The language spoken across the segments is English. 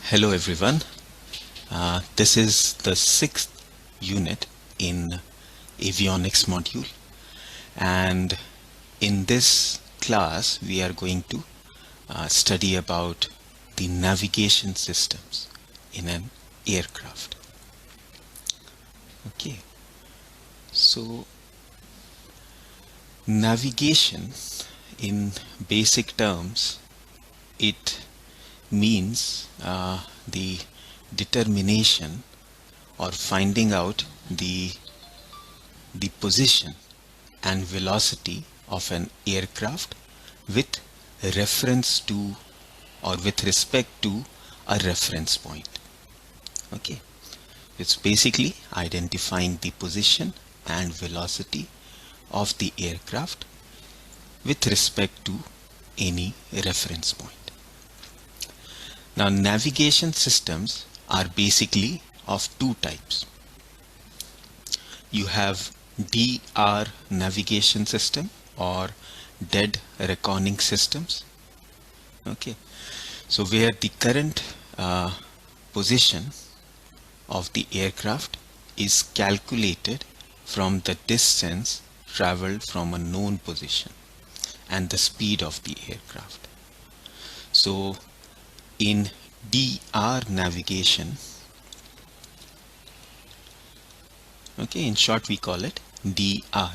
Hello everyone. This is the sixth unit in avionics module, and in this class we are going to study about the navigation systems in an aircraft. Okay, so navigation in basic terms, it means the determination or finding out the position and velocity of an aircraft with reference to or with respect to a reference point. Okay, it's basically identifying the position and velocity of the aircraft with respect to any reference point. Now, navigation systems are basically of two types. You have DR navigation system or dead reckoning systems. Okay, so where the current position of the aircraft is calculated from the distance traveled from a known position and the speed of the aircraft. So in DR navigation, okay, in short we call it DR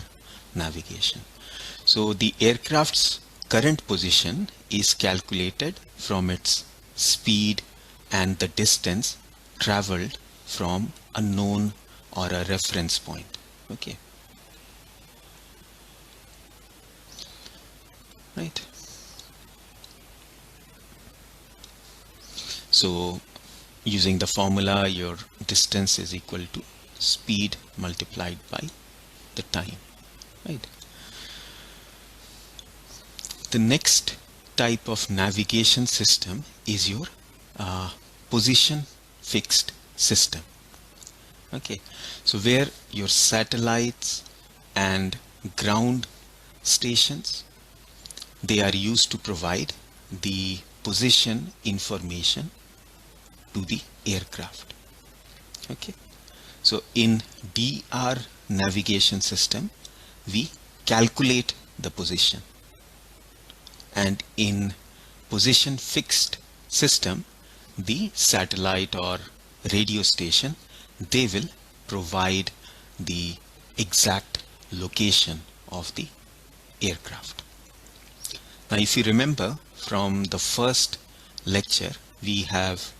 navigation. So the aircraft's current position is calculated from its speed and the distance traveled from a known or a reference point. Okay, right. So using the formula, your distance is equal to speed multiplied by the time, right? The next type of navigation system is your position fixed system. Okay, so where your satellites and ground stations, they are used to provide the position information to the aircraft. Okay, so in DR navigation system we calculate the position, and in position fixed system the satellite or radio station, they will provide the exact location of the aircraft. Now if you remember from the first lecture, we have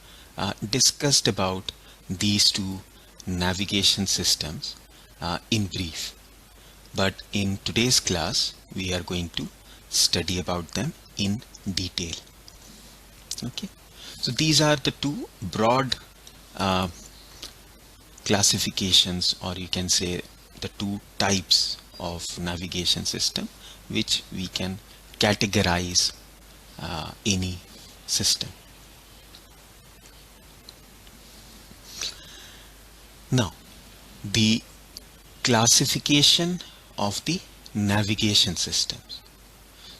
discussed about these two navigation systems in brief, but in today's class we are going to study about them in detail. Okay, so these are the two broad classifications, or you can say the two types of navigation system which we can categorize any system. Now, the classification of the navigation systems.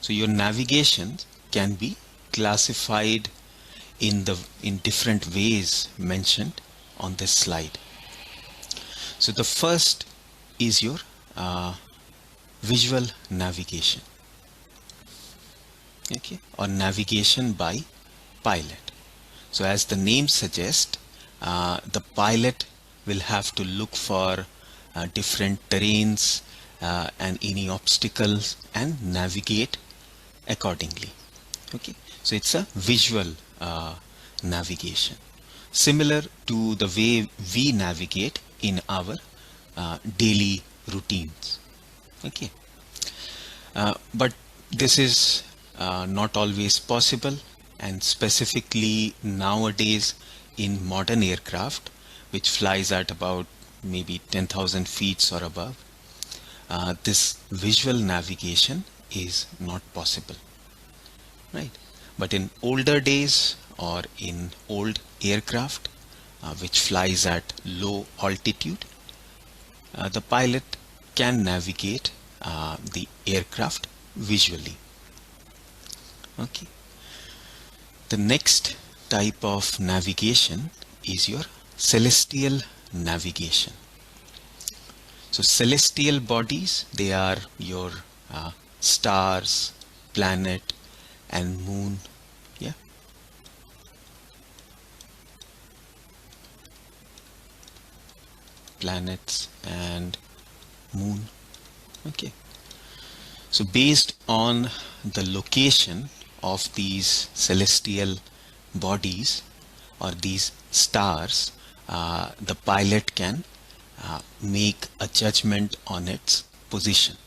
So your navigation can be classified in different ways mentioned on this slide. So the first is your visual navigation, okay, or navigation by pilot. So as the name suggests, the pilot will have to look for different terrains and any obstacles and navigate accordingly. Okay, so it's a visual navigation, similar to the way we navigate in our daily routines. Okay, but this is not always possible, and specifically nowadays in modern aircraft which flies at about maybe 10,000 feet or above, this visual navigation is not possible, right? But in older days or in old aircraft which flies at low altitude, the pilot can navigate the aircraft visually. Okay, the next type of navigation is your celestial navigation. So celestial bodies, they are your stars, planet and moon. Yeah. Planets and moon. Okay. So based on the location of these celestial bodies or these stars, the pilot can make a judgment on its position.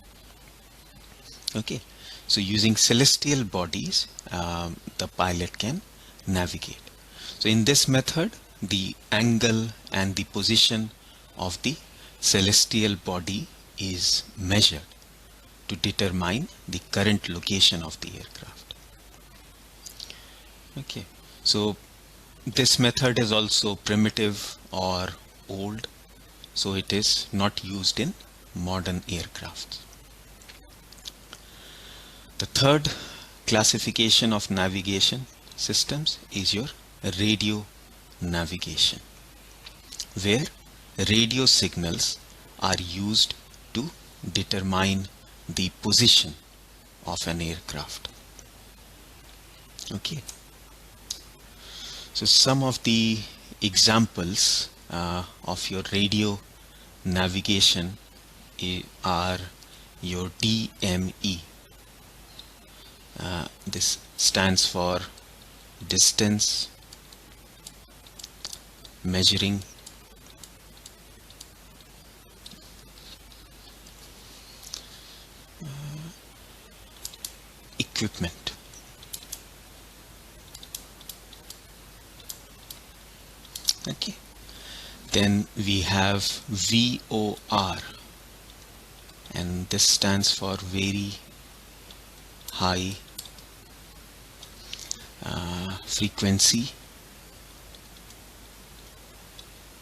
Okay, so using celestial bodies, the pilot can navigate. So in this method, the angle and the position of the celestial body is measured to determine the current location of the aircraft. Okay, so this method is also primitive or old, so it is not used in modern aircraft. The third classification of navigation systems is your radio navigation, where radio signals are used to determine the position of an aircraft. Okay. So some of the examples of your radio navigation are your DME. This stands for distance measuring equipment. Okay. Then we have VOR, and this stands for very high frequency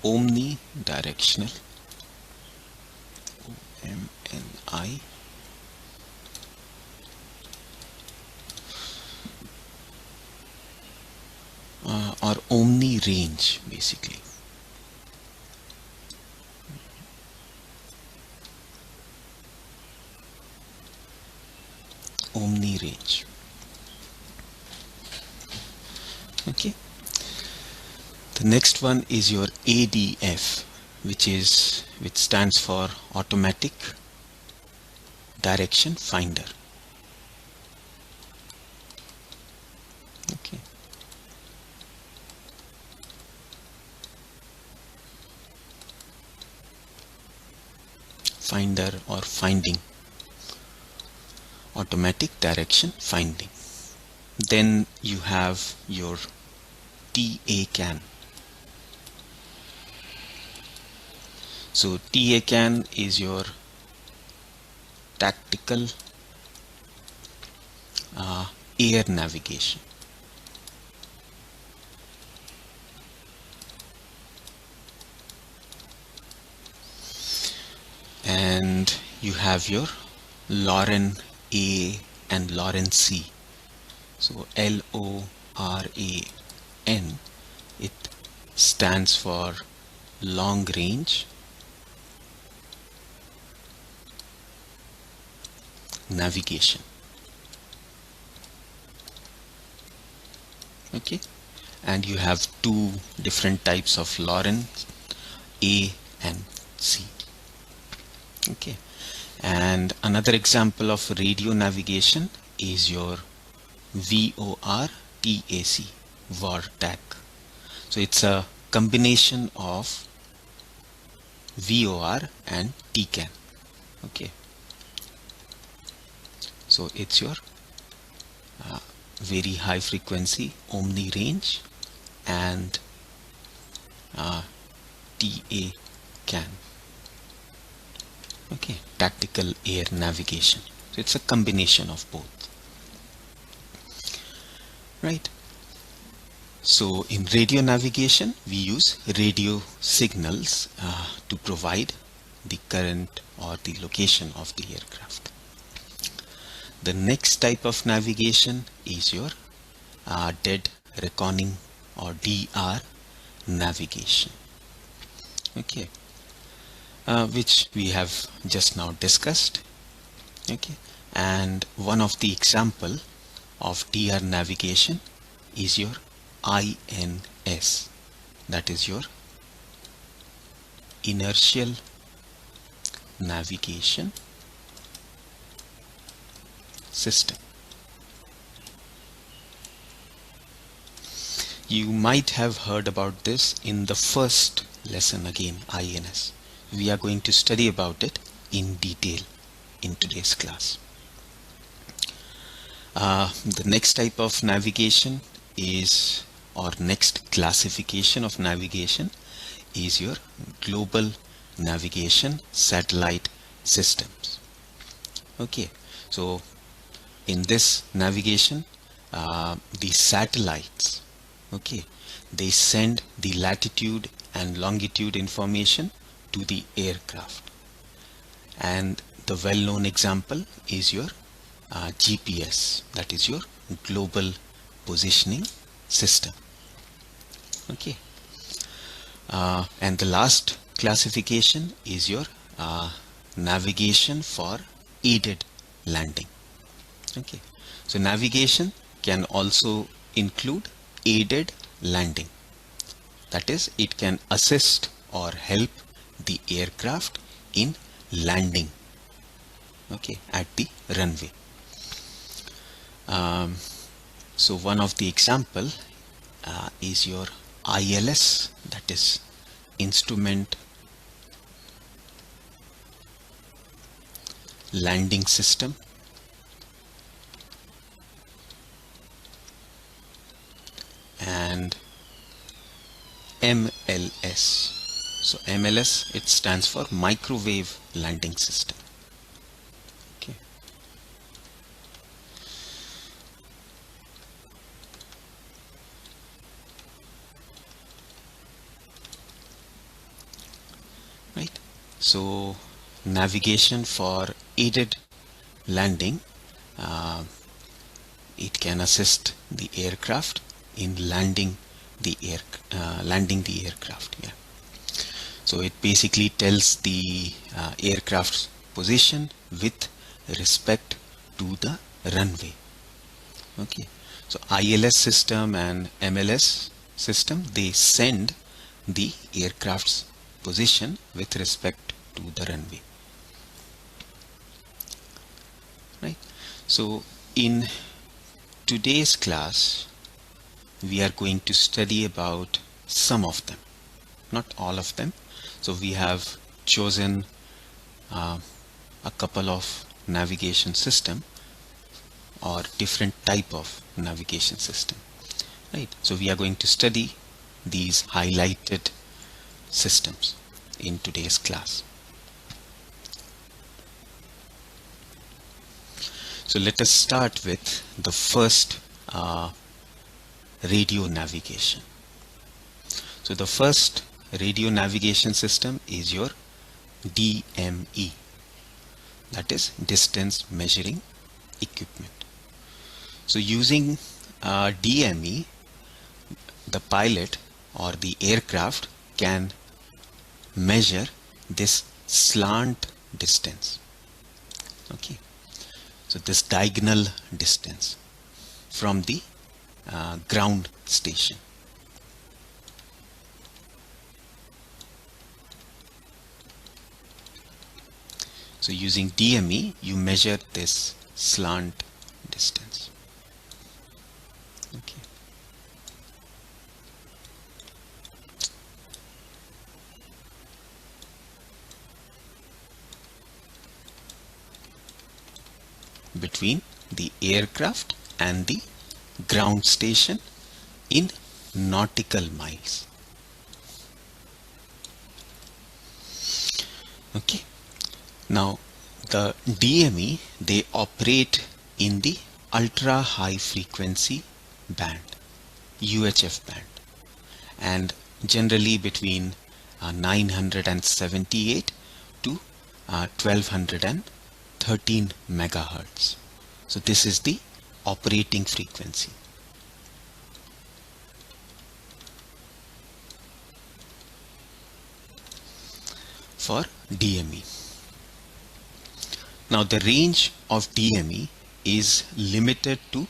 omnidirectional, OMNI, or omni range basically. Omni range. Okay. The next one is your ADF, which stands for automatic direction finder. Okay. Finder or finding. Automatic direction finding. Then you have your TACAN. So TACAN is your tactical air navigation. And you have your LORAN-A and LORAN-C. So LORAN, it stands for long range navigation. Okay, and you have two different types of LORAN, A and C. Okay, and another example of radio navigation is your VORTAC, VORTAC. So it's a combination of VOR and TCAN. Okay, so it's your very high frequency omni range and TACAN. Okay, tactical air navigation. So it's a combination of both. Right. So in radio navigation, we use radio signals to provide the current or the location of the aircraft. The next type of navigation is your dead reckoning or DR navigation. Okay, which we have just now discussed. Okay, and one of the example of DR navigation is your INS, that is your inertial navigation system. You might have heard about this in the first lesson again, INS. We are going to study about it in detail in today's class. The next type of navigation is, or next classification of navigation is your global navigation satellite systems. Okay, so in this navigation, the satellites, okay, they send the latitude and longitude information to the aircraft, and the well-known example is your GPS, that is your global positioning system. Okay, and the last classification is your navigation for aided landing. Okay, so navigation can also include aided landing, that is, it can assist or help the aircraft in landing, okay, at the runway. So one of the example is your ILS, that is instrument landing system, and MLS. So MLS, it stands for microwave landing system. Okay. Right. So navigation for aided landing, it can assist the aircraft in landing the aircraft. Yeah. So it basically tells the aircraft's position with respect to the runway. Okay. So ILS system and MLS system, they send the aircraft's position with respect to the runway. Right. So in today's class, we are going to study about some of them, not all of them. So we have chosen a couple of navigation system or different type of navigation system. Right. So we are going to study these highlighted systems in today's class. So let us start with the first radio navigation. So the first radio navigation system is your DME, that is distance measuring equipment. So using DME, the pilot or the aircraft can measure this slant distance. Okay, so this diagonal distance from the ground station. So using DME, you measure this slant distance. Okay. Between the aircraft and the ground station in nautical miles. Okay. Now the DME, they operate in the ultra high frequency band, UHF band, and generally between 978 to 1213 megahertz. So this is the operating frequency. for DME. Now the range of DME is limited to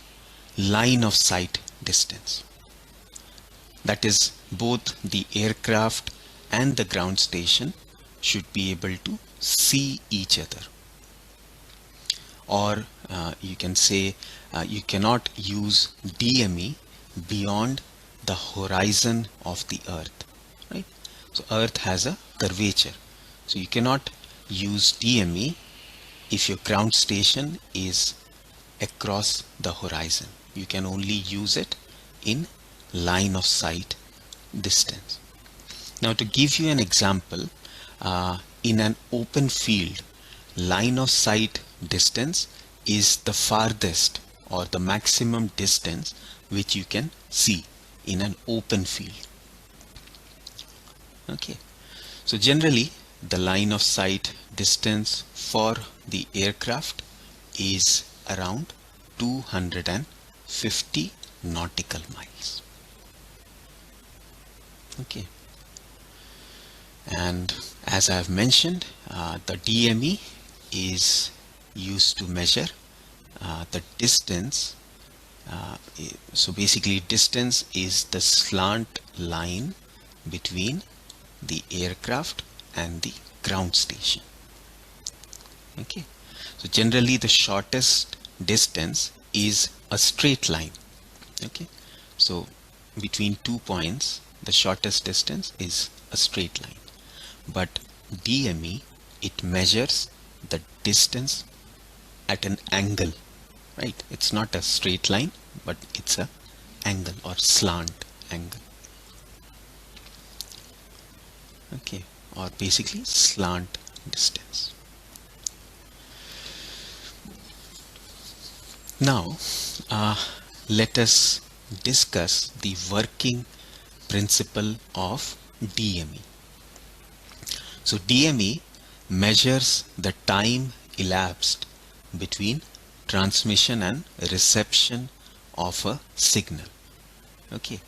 line of sight distance. That is, both the aircraft and the ground station should be able to see each other. Or you can say you cannot use DME beyond the horizon of the earth, right? So earth has a curvature, so you cannot use DME if your ground station is across the horizon. You can only use it in line of sight distance. Now to give you an example, in an open field, line of sight distance is the farthest or the maximum distance which you can see in an open field. Okay, so generally the line of sight distance for the aircraft is around 250 nautical miles. Okay, and as I have mentioned, the DME is used to measure the distance. So basically distance is the slant line between the aircraft and the ground station. Okay, so generally the shortest distance is a straight line. Okay, so between 2 points the shortest distance is a straight line, but DME, it measures the distance at an angle, right? It's not a straight line, but it's a angle or slant angle. Okay, or basically slant distance. Now let us discuss the working principle of DME. So DME measures the time elapsed between transmission and reception of a signal. Okay,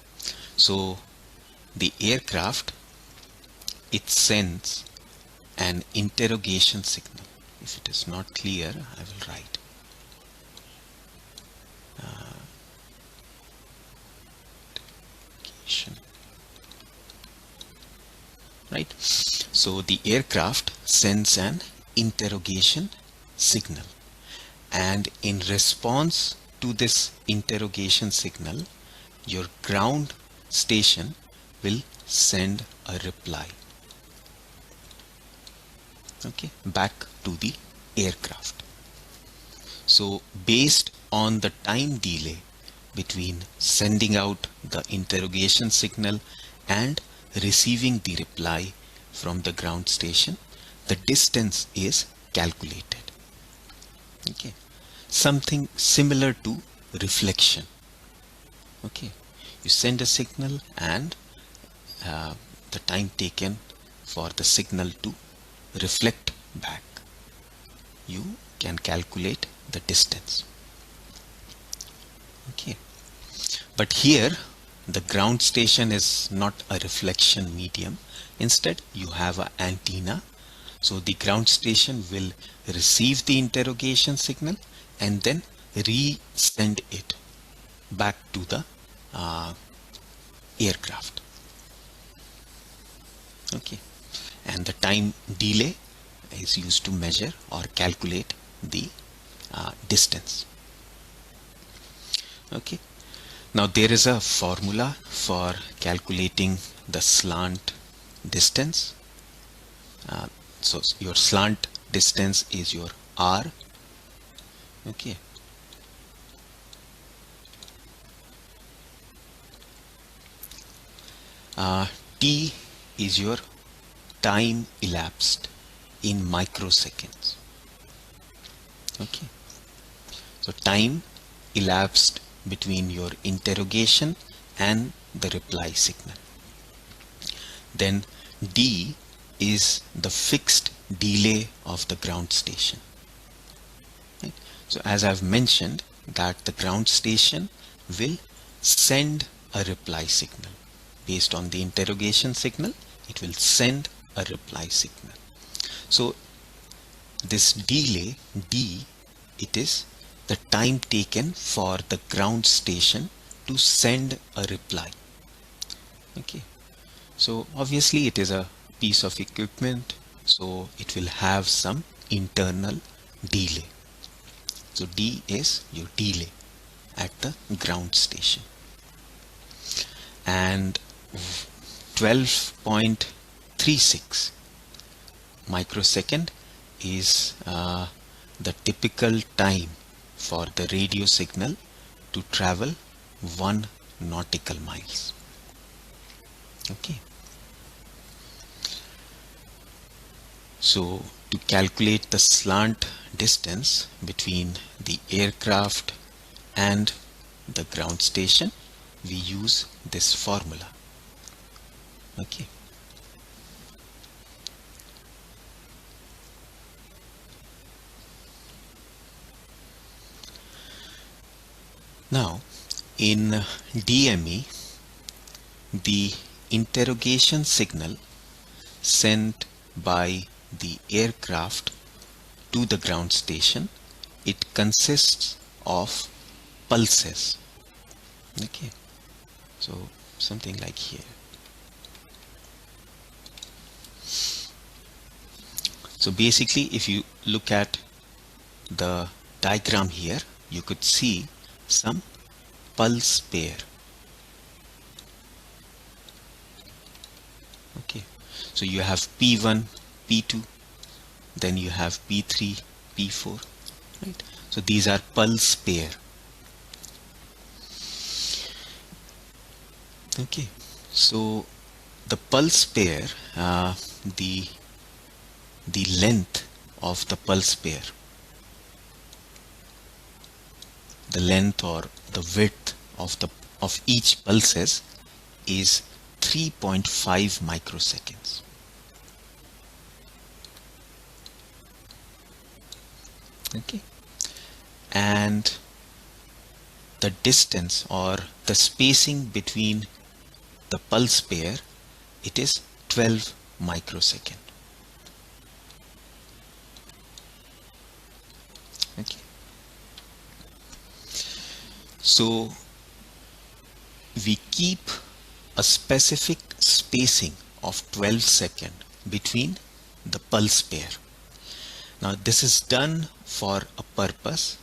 so the aircraft, it sends an interrogation signal. If it is not clear, I will write. Right, so the aircraft sends an interrogation signal, and in response to this interrogation signal, your ground station will send a reply, okay, back to the aircraft. So based on the time delay between sending out the interrogation signal and receiving the reply from the ground station, the distance is calculated. Okay, something similar to reflection. Okay, you send a signal and the time taken for the signal to reflect back, you can calculate the distance. Okay, but here the ground station is not a reflection medium. Instead, you have an antenna. So the ground station will receive the interrogation signal and then re-send it back to the aircraft. Okay, and the time delay is used to measure or calculate the distance. Okay, now there is a formula for calculating the slant distance. So your slant distance is your R. Okay, T is your time elapsed in microseconds. Okay, so time elapsed between your interrogation and the reply signal. Then D is the fixed delay of the ground station. Right? So as I've mentioned that the ground station will send a reply signal based on the interrogation signal. It will send a reply signal. So this delay D, it is the time taken for the ground station to send a reply. Okay, so obviously it is a piece of equipment, so it will have some internal delay. So D is your delay at the ground station. And 12.36 microsecond is the typical time for the radio signal to travel 1 nautical miles. Okay. So to calculate the slant distance between the aircraft and the ground station, we use this formula. Okay. Now in DME, the interrogation signal sent by the aircraft to the ground station, it consists of pulses. Okay, so something like here. So basically, if you look at the diagram here, you could see some pulse pair. Okay, so you have P1, P2, then you have P3, P4, right? So these are pulse pair. Okay, so the pulse pair, the length of the pulse pair, the length or the width of each pulses is 3.5 microseconds. Okay, and the distance or the spacing between the pulse pair, it is 12 microsecond. Okay, so we keep a specific spacing of 12 seconds between the pulse pair. Now this is done for a purpose,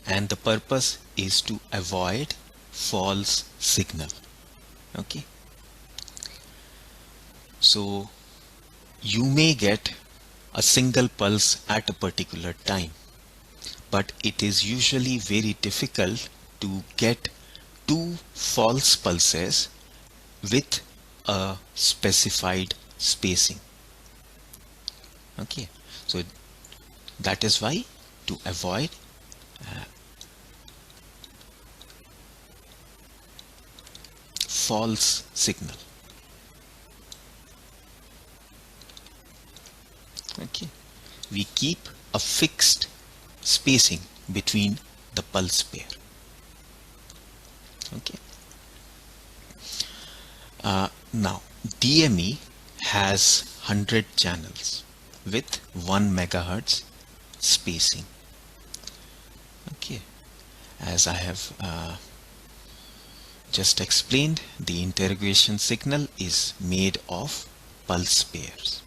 and the purpose is to avoid false signal. Okay, so you may get a single pulse at a particular time, but it is usually very difficult to get two false pulses with a specified spacing. Okay, so that is why, to avoid false signal. Okay, we keep a fixed spacing between the pulse pair. Okay, now DME has 100 channels with 1 megahertz spacing. Okay, as I have just explained, the interrogation signal is made of pulse pairs.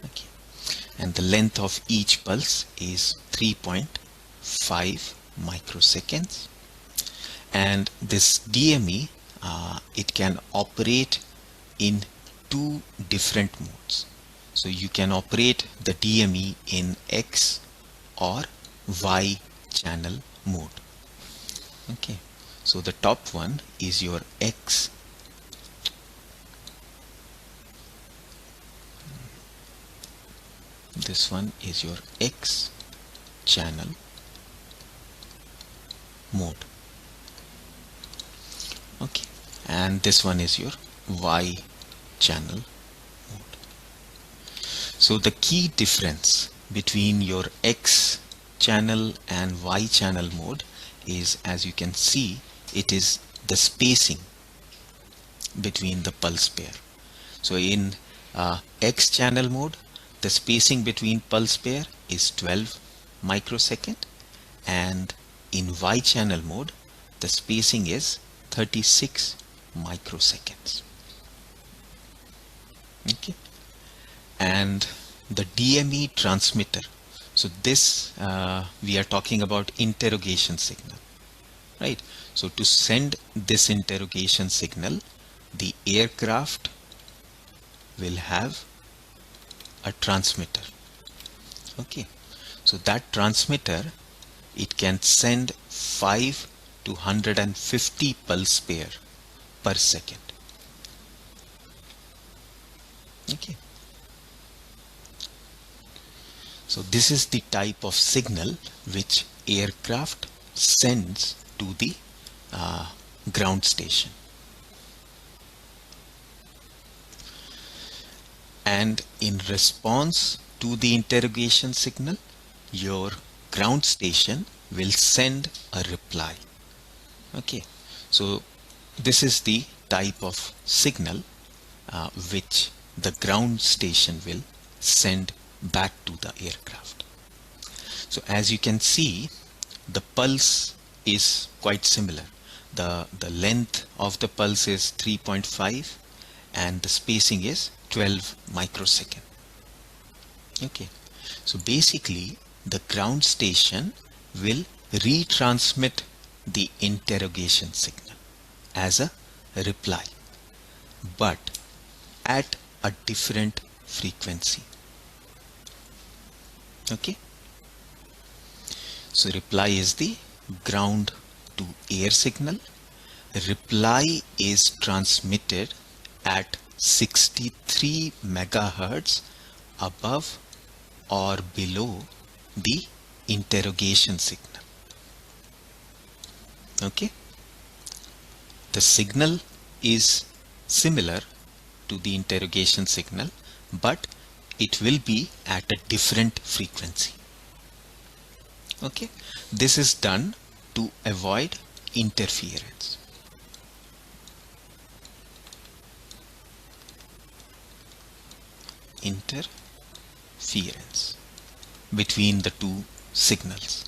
Okay, and the length of each pulse is 3.5 microseconds, and this DME, it can operate in two different modes. So you can operate the DME in X or Y channel mode. Okay, so the top one is your X. This one is your X channel mode. Okay, and this one is your Y channel mode. So the key difference between your X channel and Y channel mode is, as you can see, it is the spacing between the pulse pair. So in X channel mode, the spacing between pulse pair is 12 microsecond, and in Y channel mode the spacing is 36 microseconds. Okay, and the DME transmitter, so this we are talking about interrogation signal, right? So to send this interrogation signal, the aircraft will have a transmitter. Okay, so that transmitter, it can send 5 to 150 pulse pair per second. Okay, so this is the type of signal which aircraft sends to the ground station. And in response to the interrogation signal, your ground station will send a reply. Okay, so this is the type of signal which the ground station will send back to the aircraft. So as you can see, the pulse is quite similar. The length of the pulse is 3.5 and the spacing is 12 microsecond. Okay, so basically the ground station will retransmit the interrogation signal as a reply, but at a different frequency. Okay, so reply is the ground to air signal. Reply is transmitted at 63 megahertz above or below the interrogation signal. Okay, the signal is similar to the interrogation signal, but it will be at a different frequency. Okay, this is done to avoid interference. Interference between the two signals.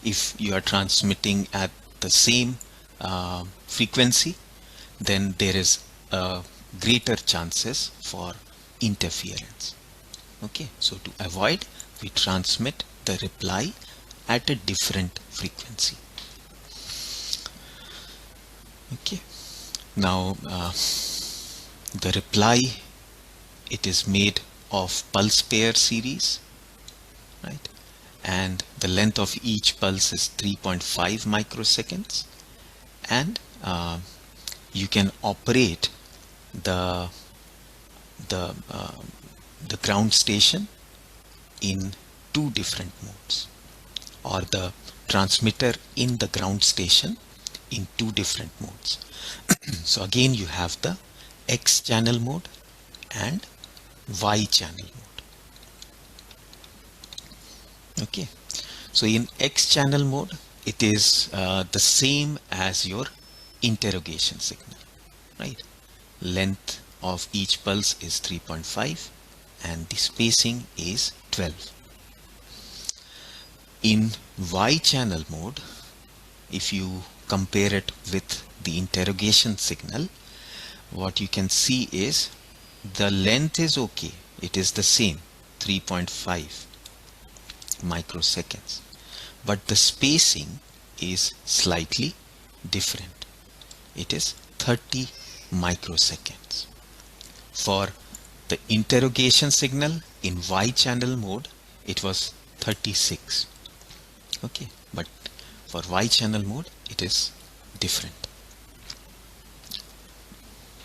If you are transmitting at the same frequency, then there is greater chances for interference. Okay, so to avoid, we transmit the reply at a different frequency. Okay, now the reply, it is made of pulse pair series, right? And the length of each pulse is 3.5 microseconds, and you can operate the ground station in two different modes, or the transmitter in the ground station in two different modes. So again, you have the X channel mode and Y channel mode. Okay, so in X channel mode, it is the same as your interrogation signal, right? Length of each pulse is 3.5 and the spacing is 12. In Y channel mode, if you compare it with the interrogation signal, what you can see is the length is okay, it is the same, 3.5 microseconds, but the spacing is slightly different. It is 30 microseconds. For the interrogation signal in Y channel mode, it was 36. Okay, but for Y channel mode, it is different.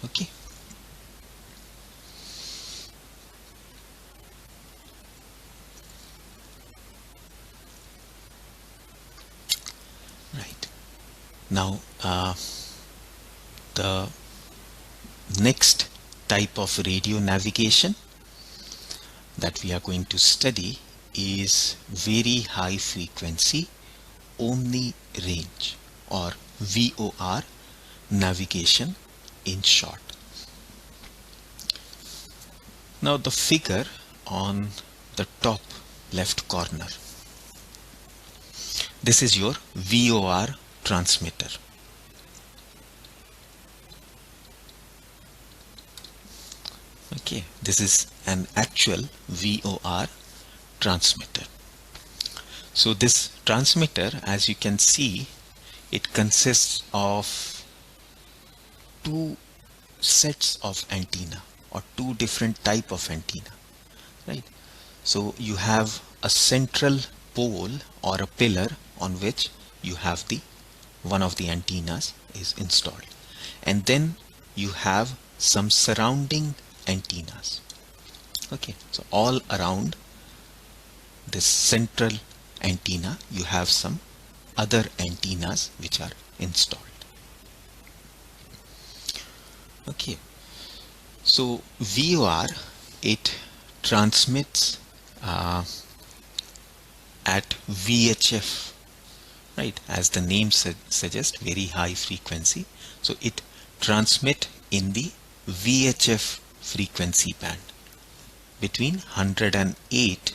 Okay. Right. Now, the next type of radio navigation that we are going to study is very high frequency omni range, or VOR navigation in short. Now the figure on the top left corner. This is your VOR transmitter. Okay, this is an actual VOR transmitter. So this transmitter, as you can see, it consists of two sets of antenna, or two different type of antenna, right? So you have a central pole or a pillar on which you have the one of the antennas is installed, and then you have some surrounding antennas. Okay, so all around this central antenna you have some other antennas which are installed. Okay, so VOR, it transmits at VHF, right? As the name suggests, very high frequency. So it transmit in the VHF frequency band between 108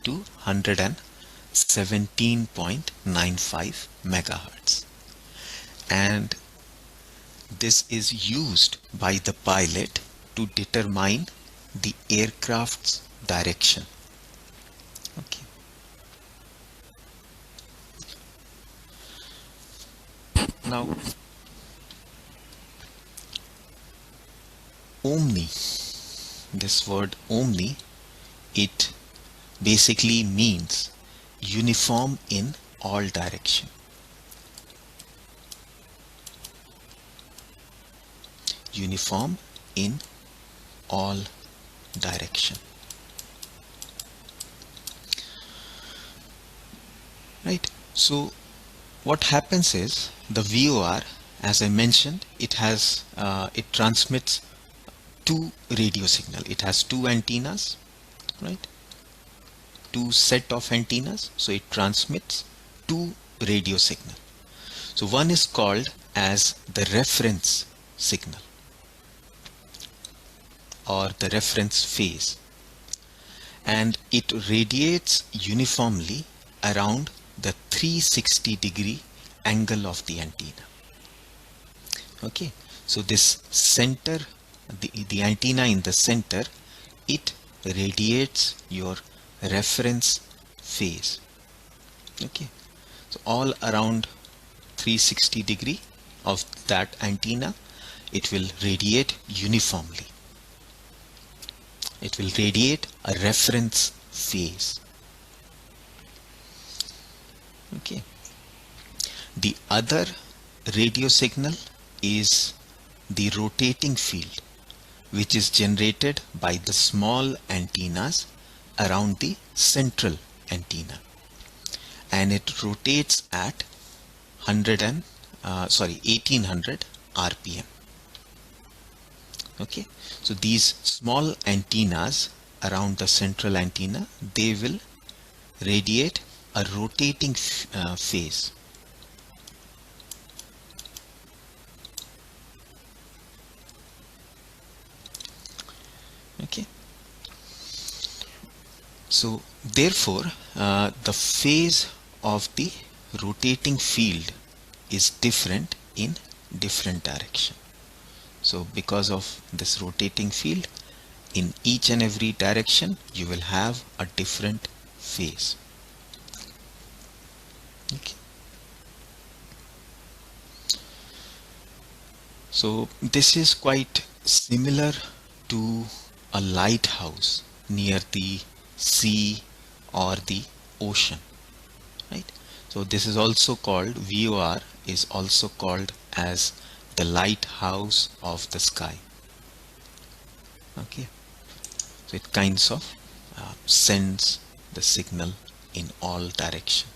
to 117.95 megahertz, and this is used by the pilot to determine the aircraft's direction. Okay. Now, omni, this word omni, it basically means uniform in all direction. Uniform in all direction. Right. So what happens is the VOR, as I mentioned, it has it transmits two radio signal. It has two antennas, right? Two set of antennas. So it transmits two radio signal. So one is called as the reference signal, or the reference phase, and it radiates uniformly around the 360-degree angle of the antenna. Okay, so this center, the antenna in the center, it radiates your reference phase. Okay, so all around 360-degree of that antenna, it will radiate uniformly. It will radiate a reference phase. Okay. The other radio signal is the rotating field, which is generated by the small antennas around the central antenna, and it rotates at 1800 RPM. Okay, so these small antennas around the central antenna, they will radiate a rotating phase. Okay, so therefore the phase of the rotating field is different in different direction. So because of this rotating field, in each and every direction you will have a different phase. Okay. So this is quite similar to a lighthouse near the sea or the ocean, right? So this is also called, VOR is also called as the lighthouse of the sky. Okay, so it kinds of sends the signal in all direction.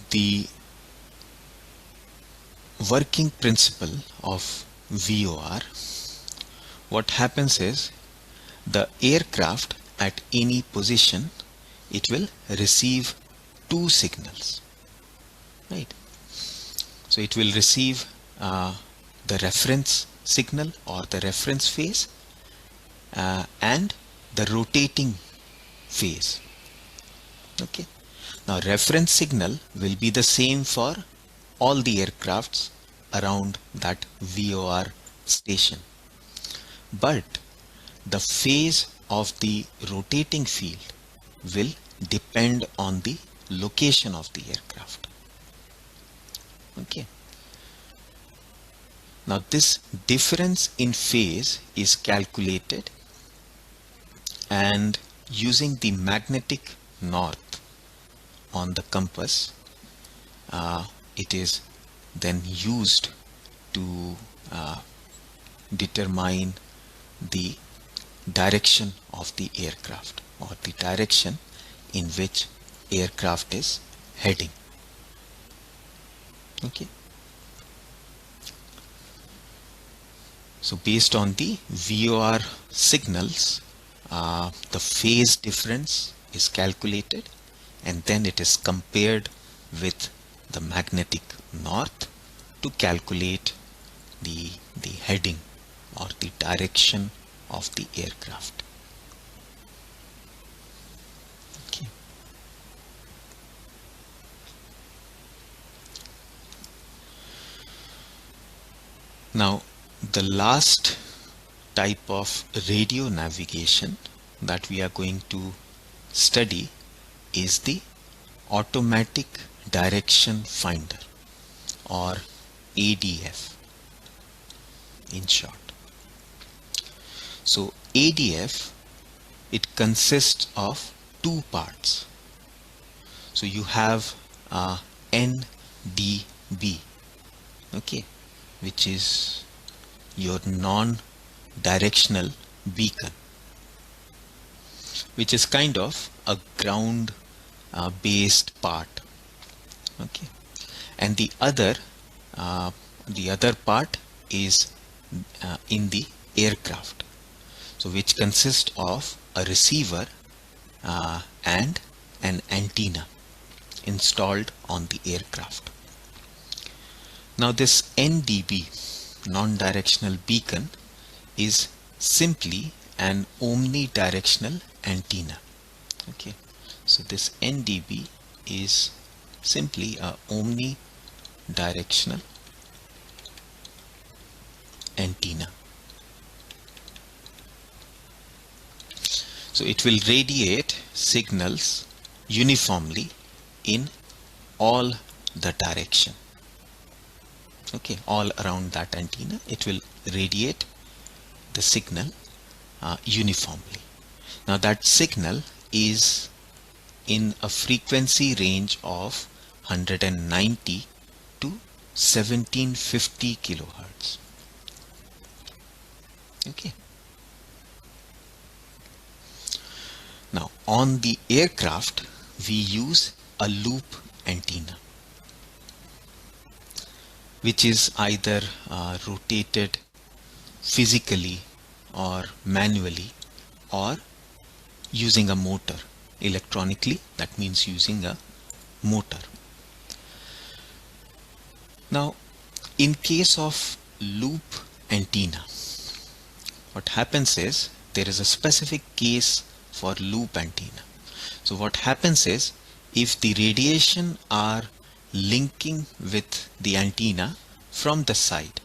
The working principle of VOR, what happens is the aircraft at any position, it will receive two signals, right? So it will receive the reference signal or the reference phase, and the rotating phase. Okay. Now reference signal will be the same for all the aircrafts around that VOR station. But the phase of the rotating field will depend on the location of the aircraft. Okay. Now this difference in phase is calculated, and using the magnetic north on the compass, it is then used to determine the direction of the aircraft, or the direction in which aircraft is heading. Okay. So based on the VOR signals, the phase difference is calculated, and then it is compared with the magnetic north to calculate the heading or the direction of the aircraft. Okay. Now the last type of radio navigation that we are going to study is the automatic direction finder, or ADF in short. So ADF, it consists of two parts. So you have NDB, okay, which is your non-directional beacon, which is kind of a ground based part. Okay. And the other part is in the aircraft, so which consists of a receiver and an antenna installed on the aircraft. Now this NDB, non-directional beacon, is simply an omnidirectional antenna. Okay, so this NDB is simply a omnidirectional antenna. So it will radiate signals uniformly in all the direction. Okay, all around that antenna, it will radiate the signal uniformly. Now that signal is in a frequency range of 190 to 1750 kilohertz. Okay. Now on the aircraft, we use a loop antenna, which is either rotated physically or manually, or using a motor electronically. That means using a motor. Now in case of loop antenna, what happens is, there is a specific case for loop antenna. So what happens is, if the radiation are linking with the antenna from the side,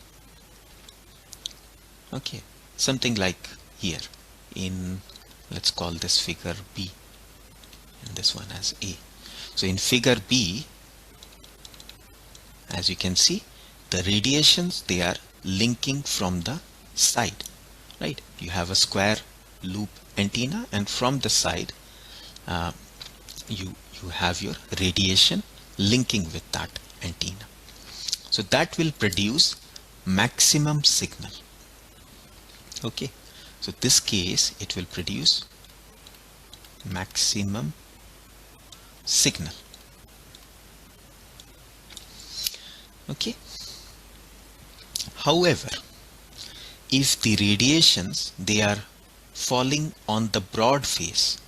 okay, something like here in, let's call this figure B and this one as A. So in figure B, as you can see, the radiations, they are linking from the side, right? You have a square loop antenna, and from the side you have your radiation linking with that antenna. So that will produce maximum signal. Okay, so this case, it will produce maximum signal. Okay. However, if the radiations, they are falling on the broad face,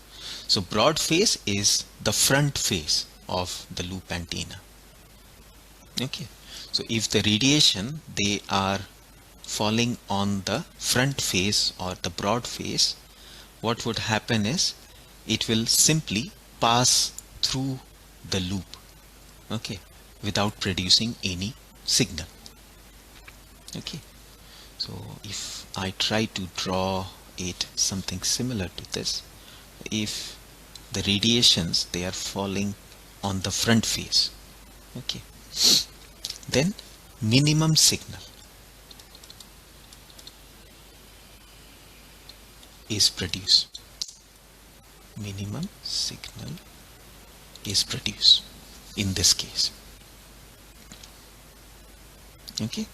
so broad face is the front face of the loop antenna. Okay, so if the radiation, they are falling on the front face or the broad face what would happen is it will simply pass through the loop, okay, without producing any signal. Okay, so if I try to draw it something similar to this, if the radiations, they are falling on the front face, okay, then minimum signal is produced. Minimum signal is produced in this case. Okay,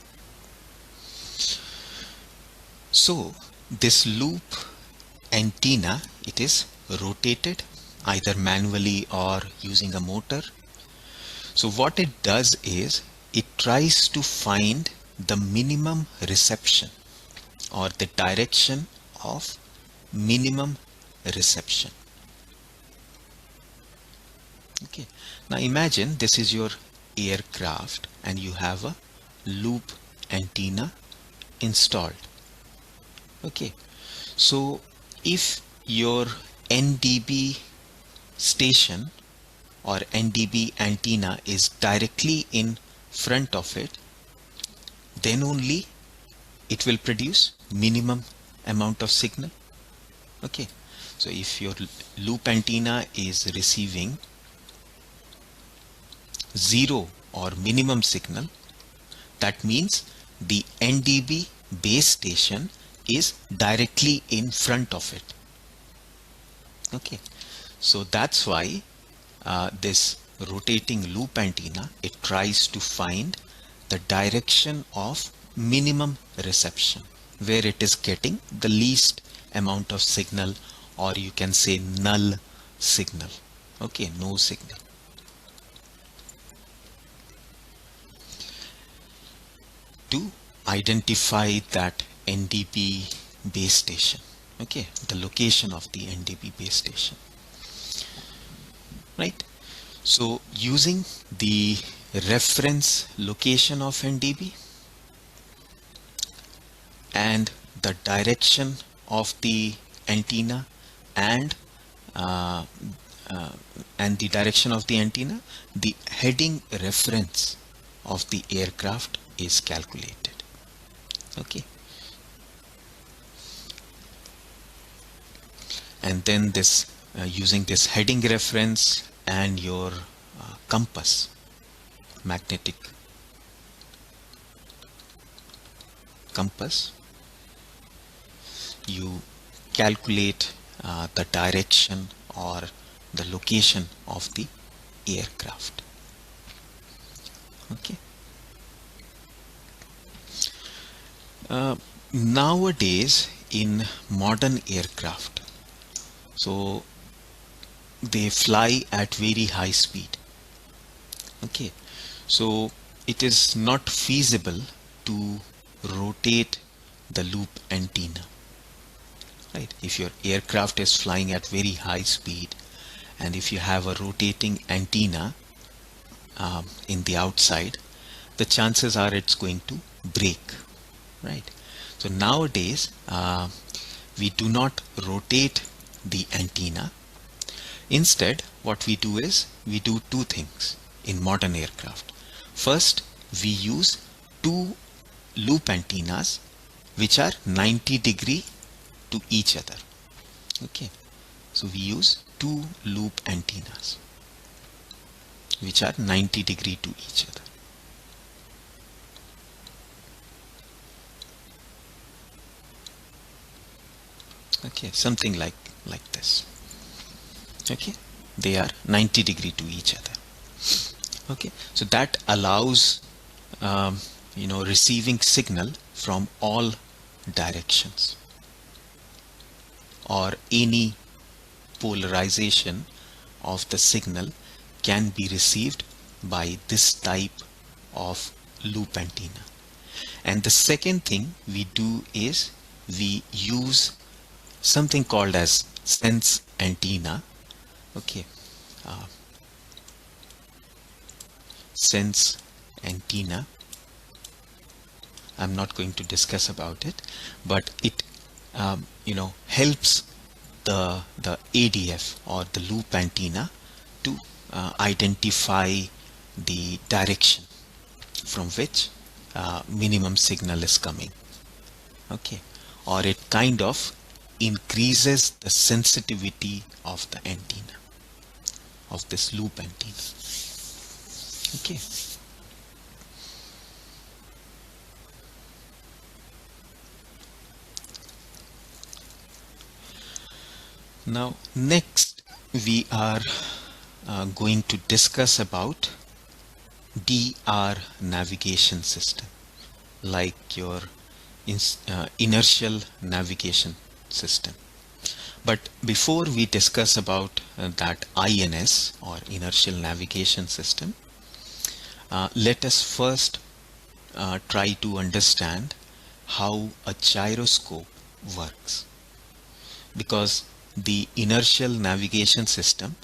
so this loop antenna, it is rotated either manually or using a motor. So what it does is it tries to find the minimum reception or the direction of minimum reception. Okay, now imagine this is your aircraft and you have a loop antenna installed. Okay, so if your NDB station or NDB antenna is directly in front of it, then only it will produce minimum amount of signal. Okay, so if your loop antenna is receiving 0 or minimum signal, that means the NDB base station is directly in front of it. Okay, so that's why this rotating loop antenna, it tries to find the direction of minimum reception, where it is getting the least amount of signal, or you can say null signal. Okay, no signal. To identify that NDB base station, okay, the location of the NDB base station, right? So using the reference location of NDB and the direction of the antenna and the direction of the antenna, the heading reference of the aircraft is calculated. Okay, and then this using this heading reference and your compass, magnetic compass, you calculate the direction or the location of the aircraft. Okay. Nowadays in modern aircraft, so they fly at very high speed. Okay, so it is not feasible to rotate the loop antenna, right? If your aircraft is flying at very high speed and if you have a rotating antenna in the outside, the chances are it's going to break, right? So nowadays we do not rotate the antenna. Instead, what we do is we do two things in modern aircraft. First, we use two loop antennas which are 90° to each other. Okay, so we use two loop antennas which are 90° to each other. Okay, something like this. Okay, they are 90° to each other. Okay, so that allows receiving signal from all directions, or any polarization of the signal can be received by this type of loop antenna. And the second thing we do is we use something called as sense antenna. Okay, sense antenna, I'm not going to discuss about it, but it helps the ADF or the loop antenna to identify the direction from which minimum signal is coming. Okay, or it kind of increases the sensitivity of the antenna, of this loop antenna. Okay. Now next we are going to discuss about DR navigation system, like your inertial navigation system. But before we discuss about that INS or inertial navigation system, let us first try to understand how a gyroscope works, because the inertial navigation system,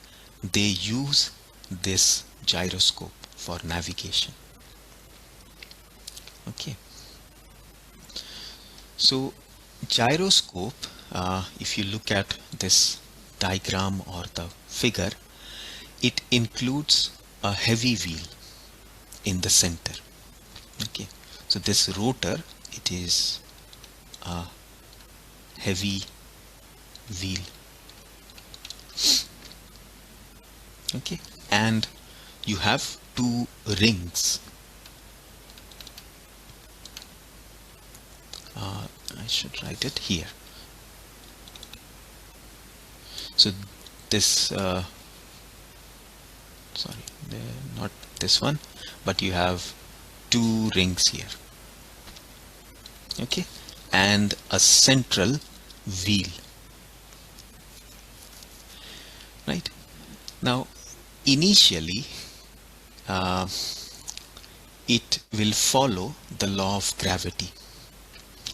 they use this gyroscope for navigation. Okay, so gyroscope, if you look at this diagram or the figure, it includes a heavy wheel in the center. Okay, so this rotor, it is a heavy wheel. Okay, and you have two rings. I should write it here. So this sorry, not this one, but you have two rings here. Okay, and a central wheel. Right, now initially it will follow the law of gravity.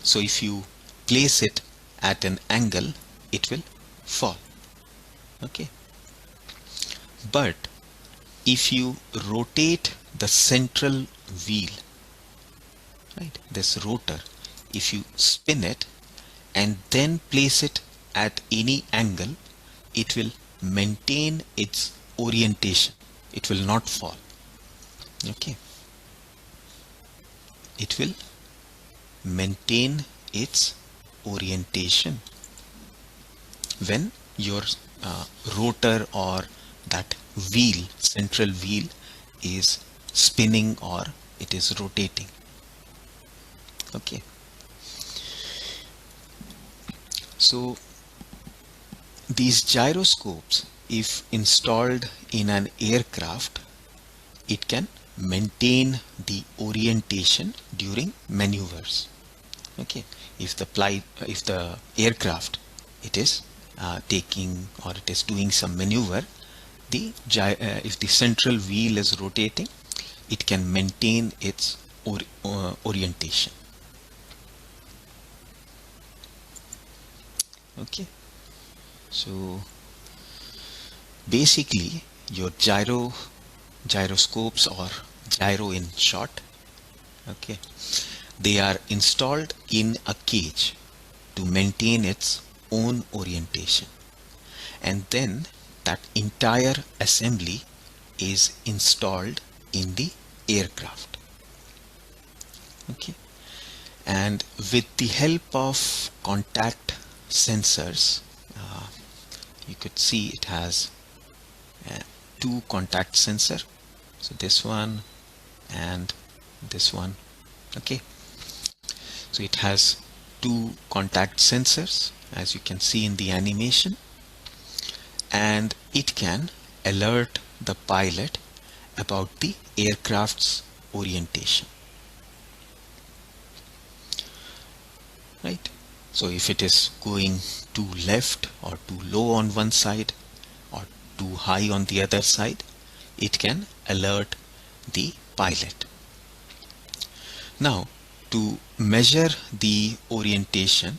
So if you place it at an angle, it will fall. Okay, but if you rotate the central wheel, right, this rotor, if you spin it and then place it at any angle, it will maintain its orientation. It will not fall. Okay, it will maintain its orientation when your rotor or that wheel, central wheel, is spinning or it is rotating. Okay, so these gyroscopes, if installed in an aircraft, it can maintain the orientation during maneuvers. Okay, if the aircraft, it is taking or it is doing some maneuver, if the central wheel is rotating, it can maintain its orientation. Okay, so basically your gyroscopes, or gyro in short, okay, they are installed in a cage to maintain its own orientation, and then that entire assembly is installed in the aircraft. Okay, and with the help of contact sensors, you could see it has two contact sensor, so this one and this one. Okay, so it has two contact sensors, as you can see in the animation, and it can alert the pilot about the aircraft's orientation. Right, so if it is going too left or too low on one side or too high on the other side, it can alert the pilot. Now, to measure the orientation,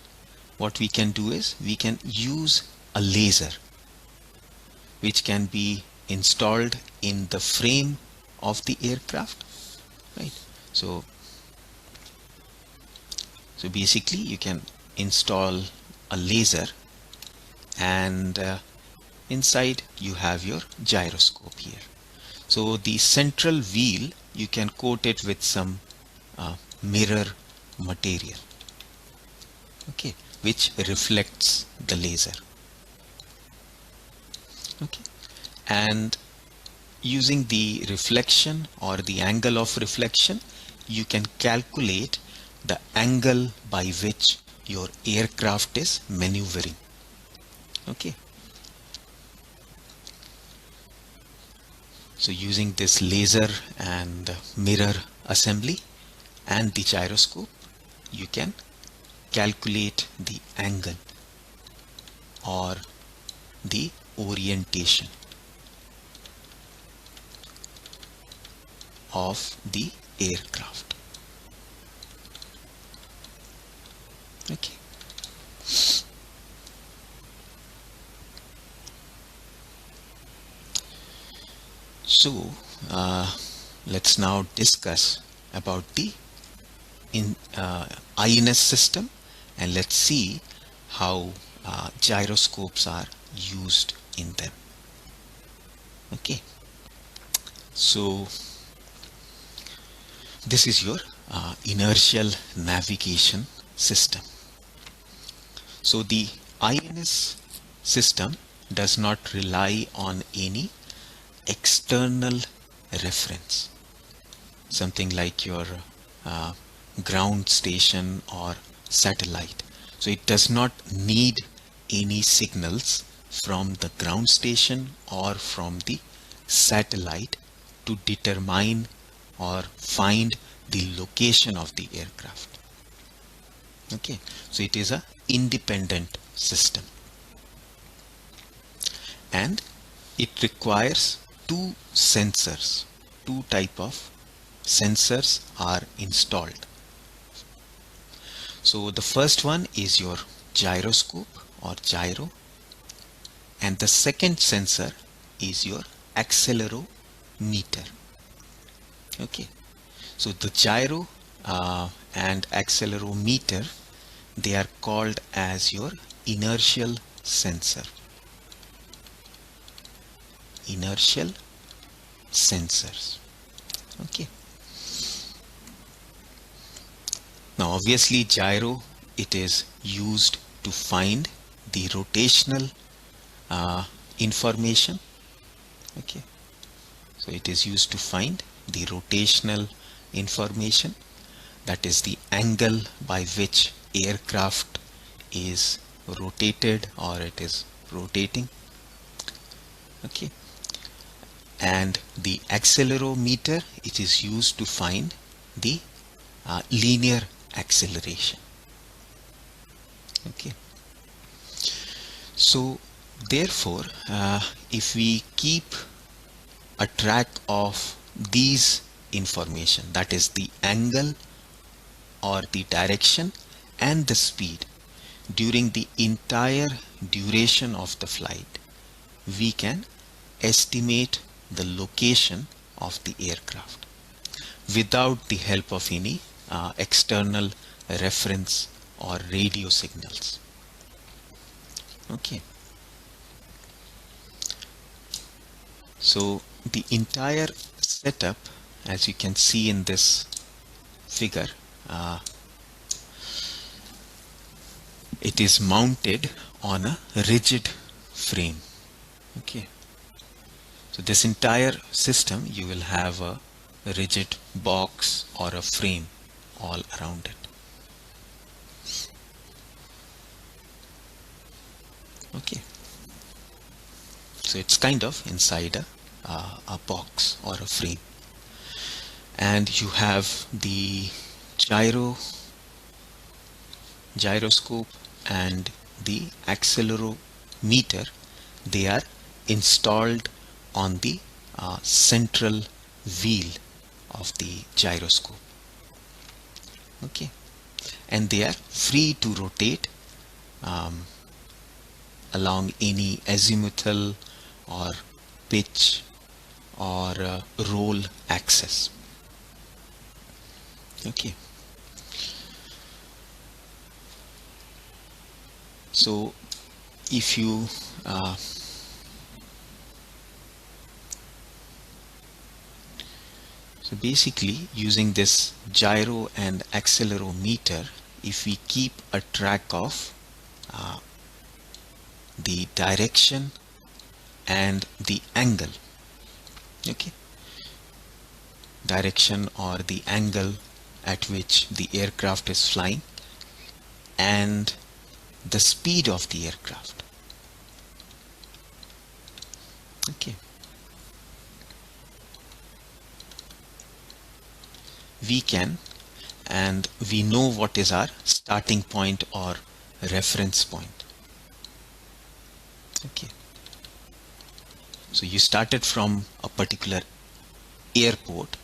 what we can do is we can use a laser which can be installed in the frame of the aircraft. Right, so basically you can install a laser and inside you have your gyroscope here. So the central wheel, you can coat it with some mirror material, okay, which reflects the laser. Okay, and using the reflection or the angle of reflection, you can calculate the angle by which your aircraft is maneuvering. Okay, so using this laser and mirror assembly and the gyroscope, you can calculate the angle or the orientation of the aircraft. Okay. So let's now discuss about the INS system, and let's see how gyroscopes are used in them. Okay, so this is your inertial navigation system. So the INS system does not rely on any external reference, something like your ground station or satellite. So it does not need any signals from the ground station or from the satellite to determine or find the location of the aircraft. Okay, so it is a independent system, and it requires two sensors. Two type of sensors are installed. So the first one is your gyroscope or gyro, and the second sensor is your accelerometer. Okay, so the gyro and accelerometer, they are called as your inertial sensor. Inertial sensors. Okay. Now obviously gyro, it is used to find the rotational information. Okay, so it is used to find the rotational information, that is the angle by which aircraft is rotated or it is rotating. Okay, and the accelerometer, it is used to find the linear acceleration. Okay, so therefore if we keep a track of these information, that is the angle or the direction and the speed, during the entire duration of the flight, we can estimate the location of the aircraft without the help of any external reference or radio signals. Okay, so the entire setup, as you can see in this figure, it is mounted on a rigid frame. Okay, so this entire system, you will have a rigid box or a frame all around it. Okay, so it's kind of inside a box or a frame, and you have the gyroscope and the accelerometer. They are installed on the central wheel of the gyroscope. Okay, and they are free to rotate along any azimuthal or pitch or roll axis. Okay, so if you so basically, using this gyro and accelerometer, if we keep a track of the direction and the angle, okay, direction or the angle at which the aircraft is flying and the speed of the aircraft, okay, we can, and we know what is our starting point or reference point, okay. So you started from a particular airport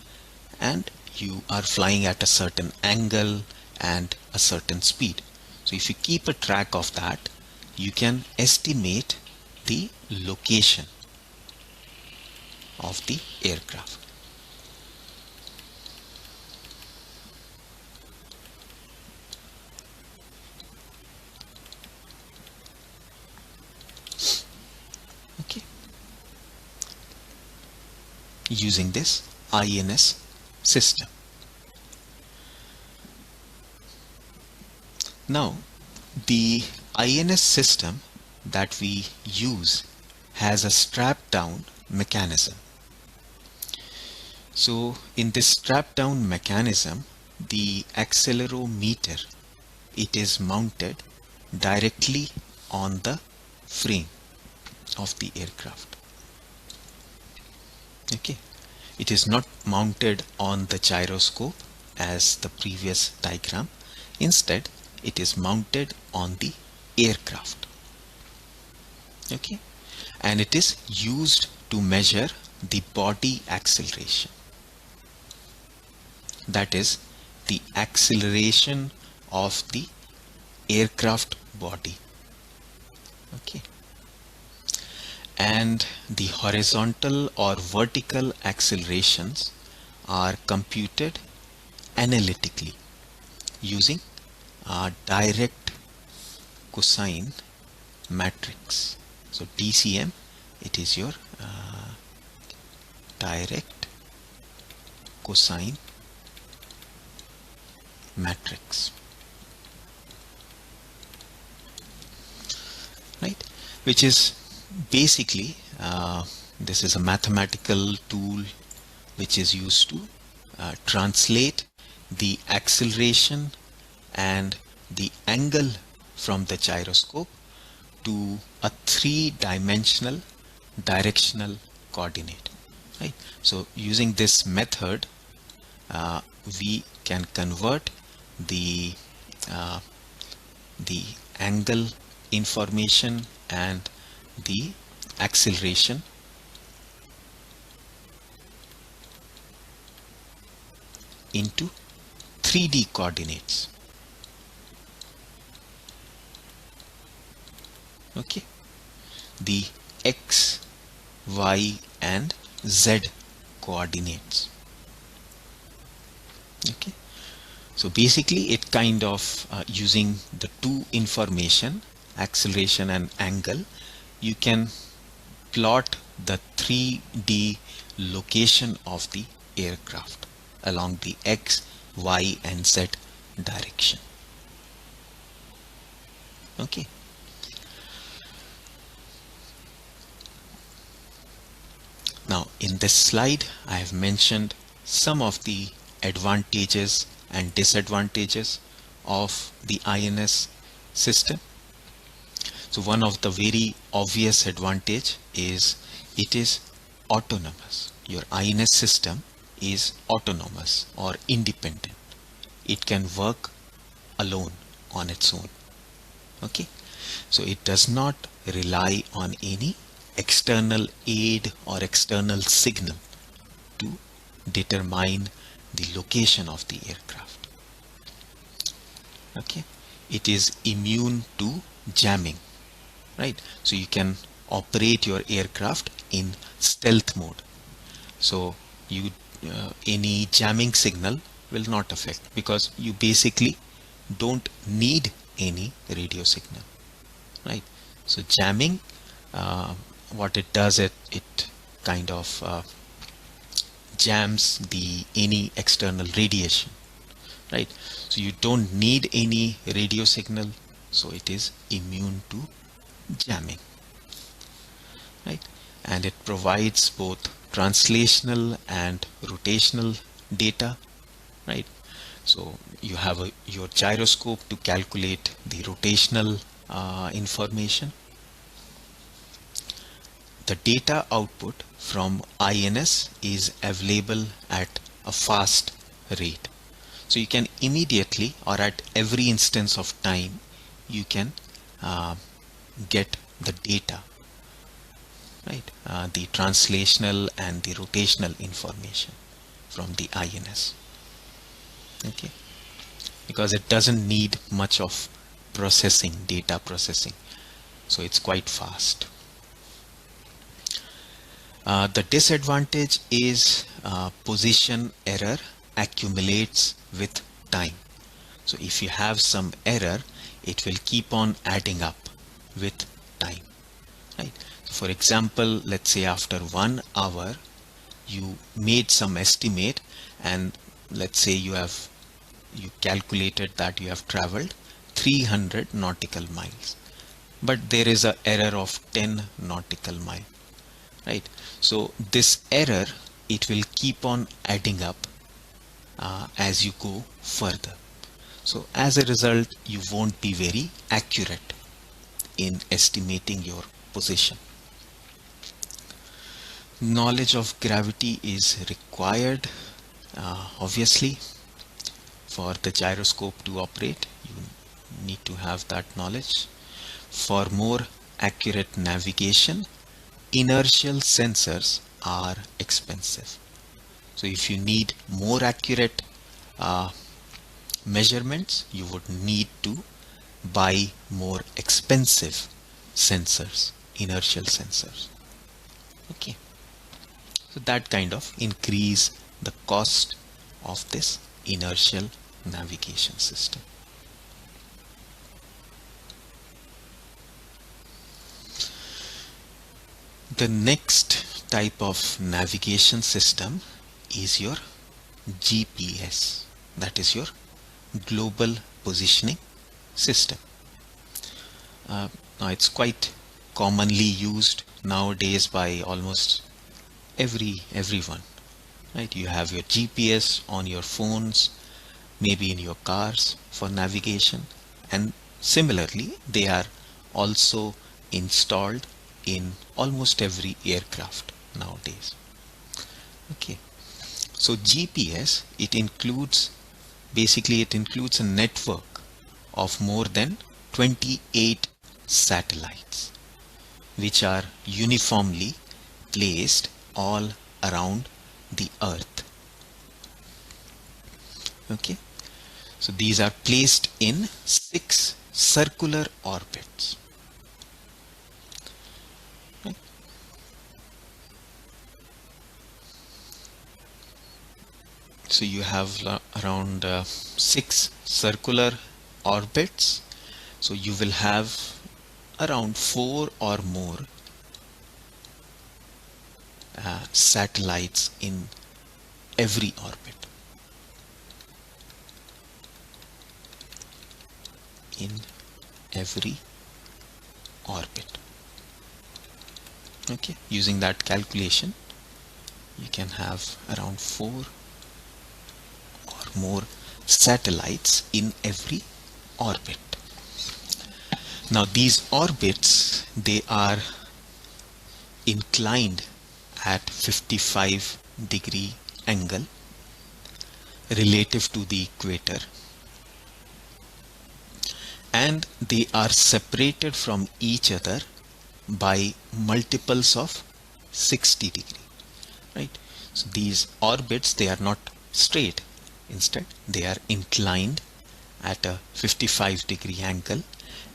and you are flying at a certain angle and a certain speed. So if you keep a track of that, you can estimate the location of the aircraft. Okay. Using this INS system. Now, the INS system that we use has a strap down mechanism. So in this strap down mechanism, the accelerometer, it is mounted directly on the frame of the aircraft. Okay, it is not mounted on the gyroscope as the previous diagram. Instead, it is mounted on the aircraft. Okay, and it is used to measure the body acceleration. That is the acceleration of the aircraft body. Okay, and the horizontal or vertical accelerations are computed analytically using a direct cosine matrix. So DCM, it is your direct cosine matrix, right, which is basically this is a mathematical tool which is used to translate the acceleration and the angle from the gyroscope to a three-dimensional directional coordinate, right? So using this method, we can convert the angle information and the acceleration into 3D coordinates. Okay, the X, Y and Z coordinates. Okay, so basically it kind of using the two information, acceleration and angle, you can plot the 3D location of the aircraft along the X, Y and Z direction. Okay. Now in this slide I have mentioned some of the advantages and disadvantages of the INS system. So one of the very obvious advantage is it is autonomous. Your INS system is autonomous or independent. It can work alone on its own. Okay, so it does not rely on any external aid or external signal to determine the location of the aircraft. Okay, it is immune to jamming, right? So you can operate your aircraft in stealth mode. So you any jamming signal will not affect, because you basically don't need any radio signal, right? So jamming, what it does, it kind of jams the any external radiation, right? So you don't need any radio signal, so it is immune to jamming, right? And it provides both translational and rotational data, right? So you have your gyroscope to calculate the rotational information. The data output from INS is available at a fast rate. So you can immediately, or at every instance of time, you can uh, get the data, right? The translational and the rotational information from the INS. Okay, because it doesn't need much of processing, data processing, so it's quite fast. The disadvantage is position error accumulates with time. So if you have some error, it will keep on adding up with time, right? So for example, let's say after 1 hour you made some estimate, and let's say you calculated that you have traveled 300 nautical miles, but there is an error of 10 nautical miles, right? So this error, it will keep on adding up as you go further. So as a result, you won't be very accurate in estimating your position. Knowledge of gravity is required, obviously, for the gyroscope to operate. You need to have that knowledge. For more accurate navigation, inertial sensors are expensive. So if you need more accurate measurements, you would need to buy more expensive sensors, inertial sensors. Okay, so that kind of increase the cost of this inertial navigation system. The next type of navigation system is your GPS, that is your global positioning system. Now it's quite commonly used nowadays by almost everyone, right? You have your GPS on your phones, maybe in your cars for navigation, and similarly they are also installed in almost every aircraft nowadays. Okay, so GPS, it includes a network of more than 28 satellites which are uniformly placed all around the earth. Okay, so these are placed in 6 circular orbits. So you have around 6 circular orbits. So you will have around 4 or more satellites in every orbit. In every orbit. Okay, using that calculation, you can have around 4 or more satellites in every orbit. Now these orbits, they are inclined at 55-degree angle relative to the equator, and they are separated from each other by multiples of 60 degree, right? So these orbits, they are not straight, instead they are inclined at a 55-degree angle,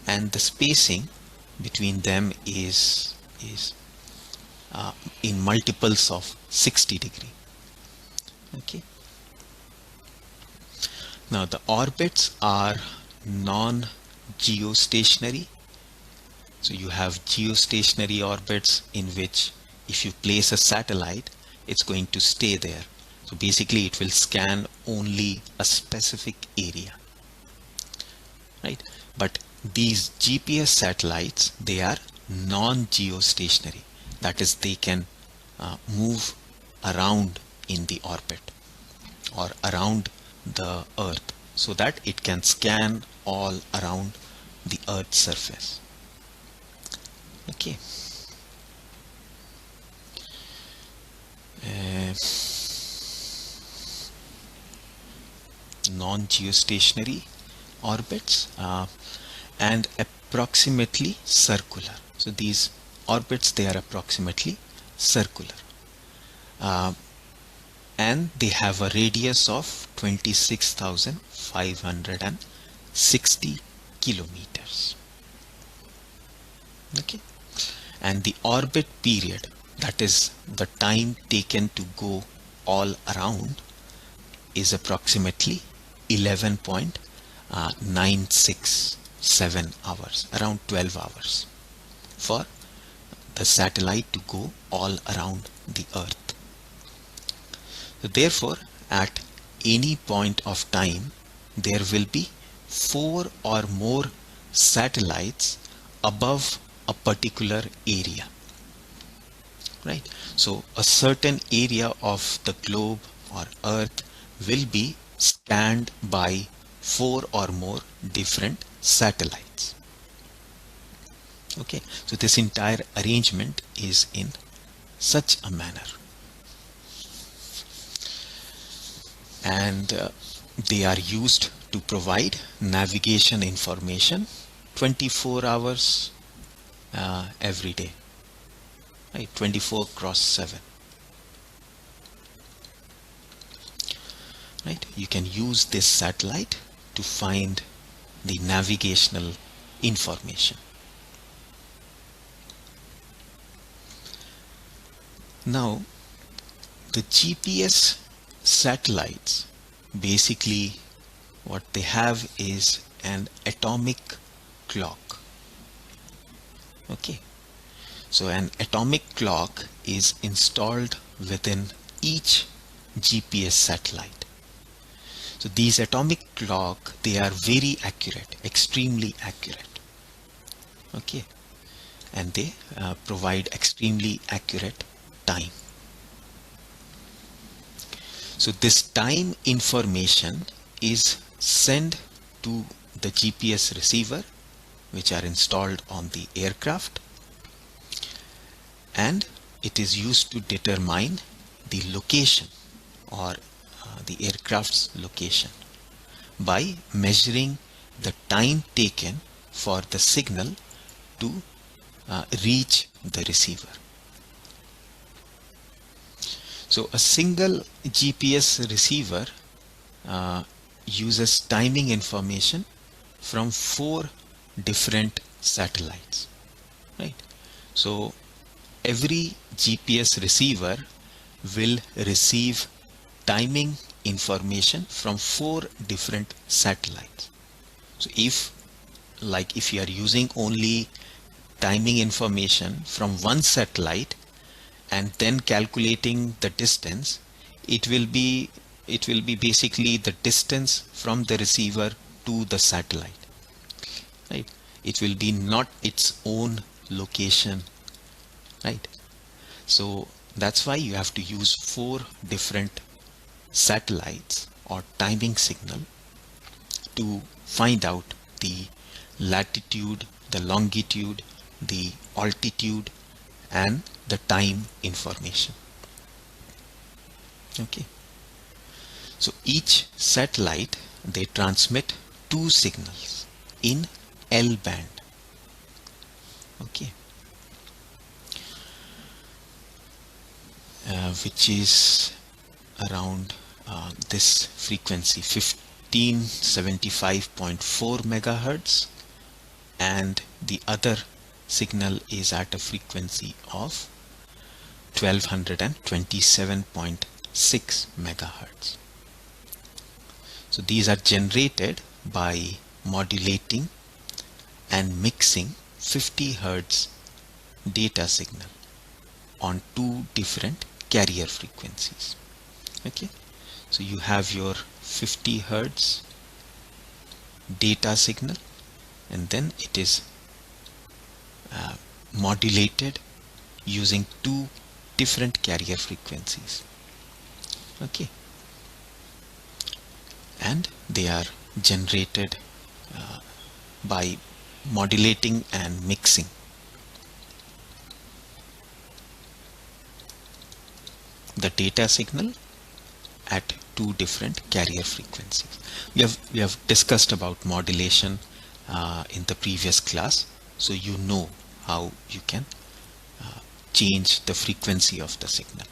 and the spacing between them is in multiples of 60 degree. Okay, now the orbits are non-geostationary So you have geostationary orbits in which if you place a satellite, it's going to stay there. So basically it will scan only a specific area, right? But these GPS satellites, they are non-geostationary. That is, they can move around in the orbit or around the Earth, so that it can scan all around the Earth's surface. Okay. Non-geostationary orbits and approximately circular. So these orbits, they are approximately circular. And they have a radius of 26,560 kilometers. Okay. And the orbit period, that is the time taken to go all around, is approximately 11.967 hours, around 12 hours for the satellite to go all around the Earth. So therefore, at any point of time, there will be 4 or more satellites above a particular area, right? So a certain area of the globe or Earth will be scanned by 4 or more different satellites. Okay, so this entire arrangement is in such a manner. And they are used to provide navigation information 24 hours every day, right? 24/7, right? You can use this satellite to find the navigational information. Now, the GPS satellites, basically what they have is an atomic clock. Okay, so an atomic clock is installed within each GPS satellite. So these atomic clock, they are very accurate, extremely accurate. Okay, and they provide extremely accurate time. So this time information is sent to the GPS receiver, which are installed on the aircraft, and it is used to determine the location or the aircraft's location by measuring the time taken for the signal to reach the receiver. So a single GPS receiver uses timing information from 4 different satellites, right? So every GPS receiver will receive timing information from 4 different satellites. So if you are using only timing information from one satellite and then calculating the distance, it will be basically the distance from the receiver to the satellite, right? It will be not its own location, right? So that's why you have to use 4 different satellites or timing signal to find out the latitude, the longitude, the altitude, and the time information. Okay, so each satellite, they transmit 2 signals in L band. Okay, which is around this frequency 1575.4 megahertz, and the other signal is at a frequency of 1227.6 megahertz. So these are generated by modulating and mixing 50 hertz data signal on two different carrier frequencies. Okay, so you have your 50 hertz data signal, and then it is modulated using two different carrier frequencies. Okay, and they are generated by modulating and mixing the data signal at two different carrier frequencies. We have discussed about modulation in the previous class, so you know how you can change the frequency of the signal.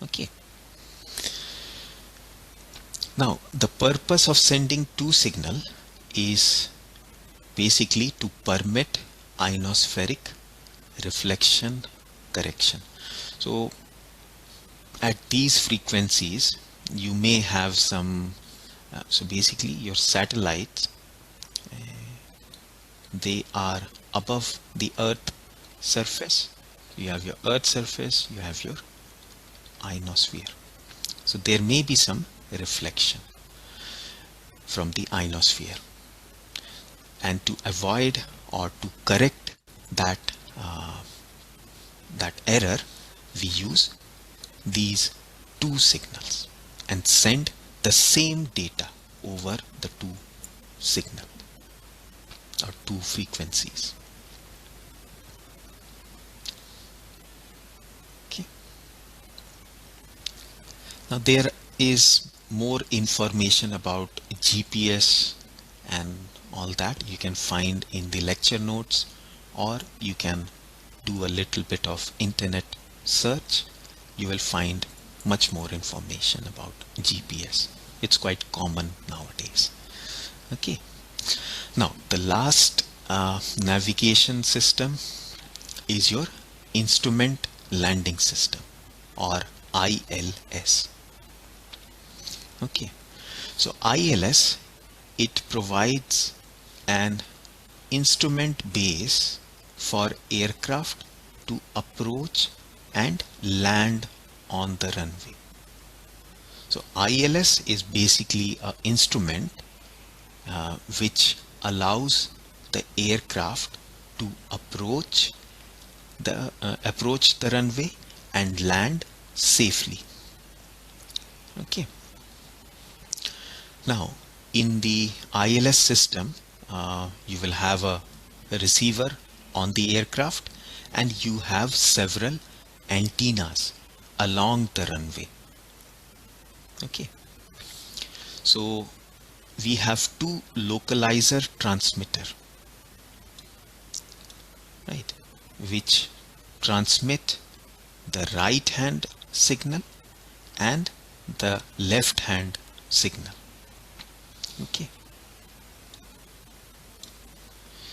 Okay. Now the purpose of sending two signal is basically to permit ionospheric reflection correction. So at these frequencies you may have some so basically your satellites they are above the earth surface. You have your earth surface, you have your ionosphere, so there may be some reflection from the ionosphere, and to avoid or to correct that that error, we use these two signals and send the same data over the two signal or two frequencies. Okay. Now there is more information about GPS and all that you can find in the lecture notes, or you can do a little bit of internet search. You will find much more information about GPS. It's quite common nowadays. Okay. Now the last navigation system is your instrument landing system, or ILS. Okay, so ILS, it provides an instrument base for aircraft to approach and land on the runway. So ILS is basically an instrument which allows the aircraft to approach the runway and land safely. Okay. Now in the ILS system you will have a receiver on the aircraft, and you have several antennas along the runway. Okay, so we have two localizer transmitter, right, which transmit the right hand signal and the left hand signal. Okay,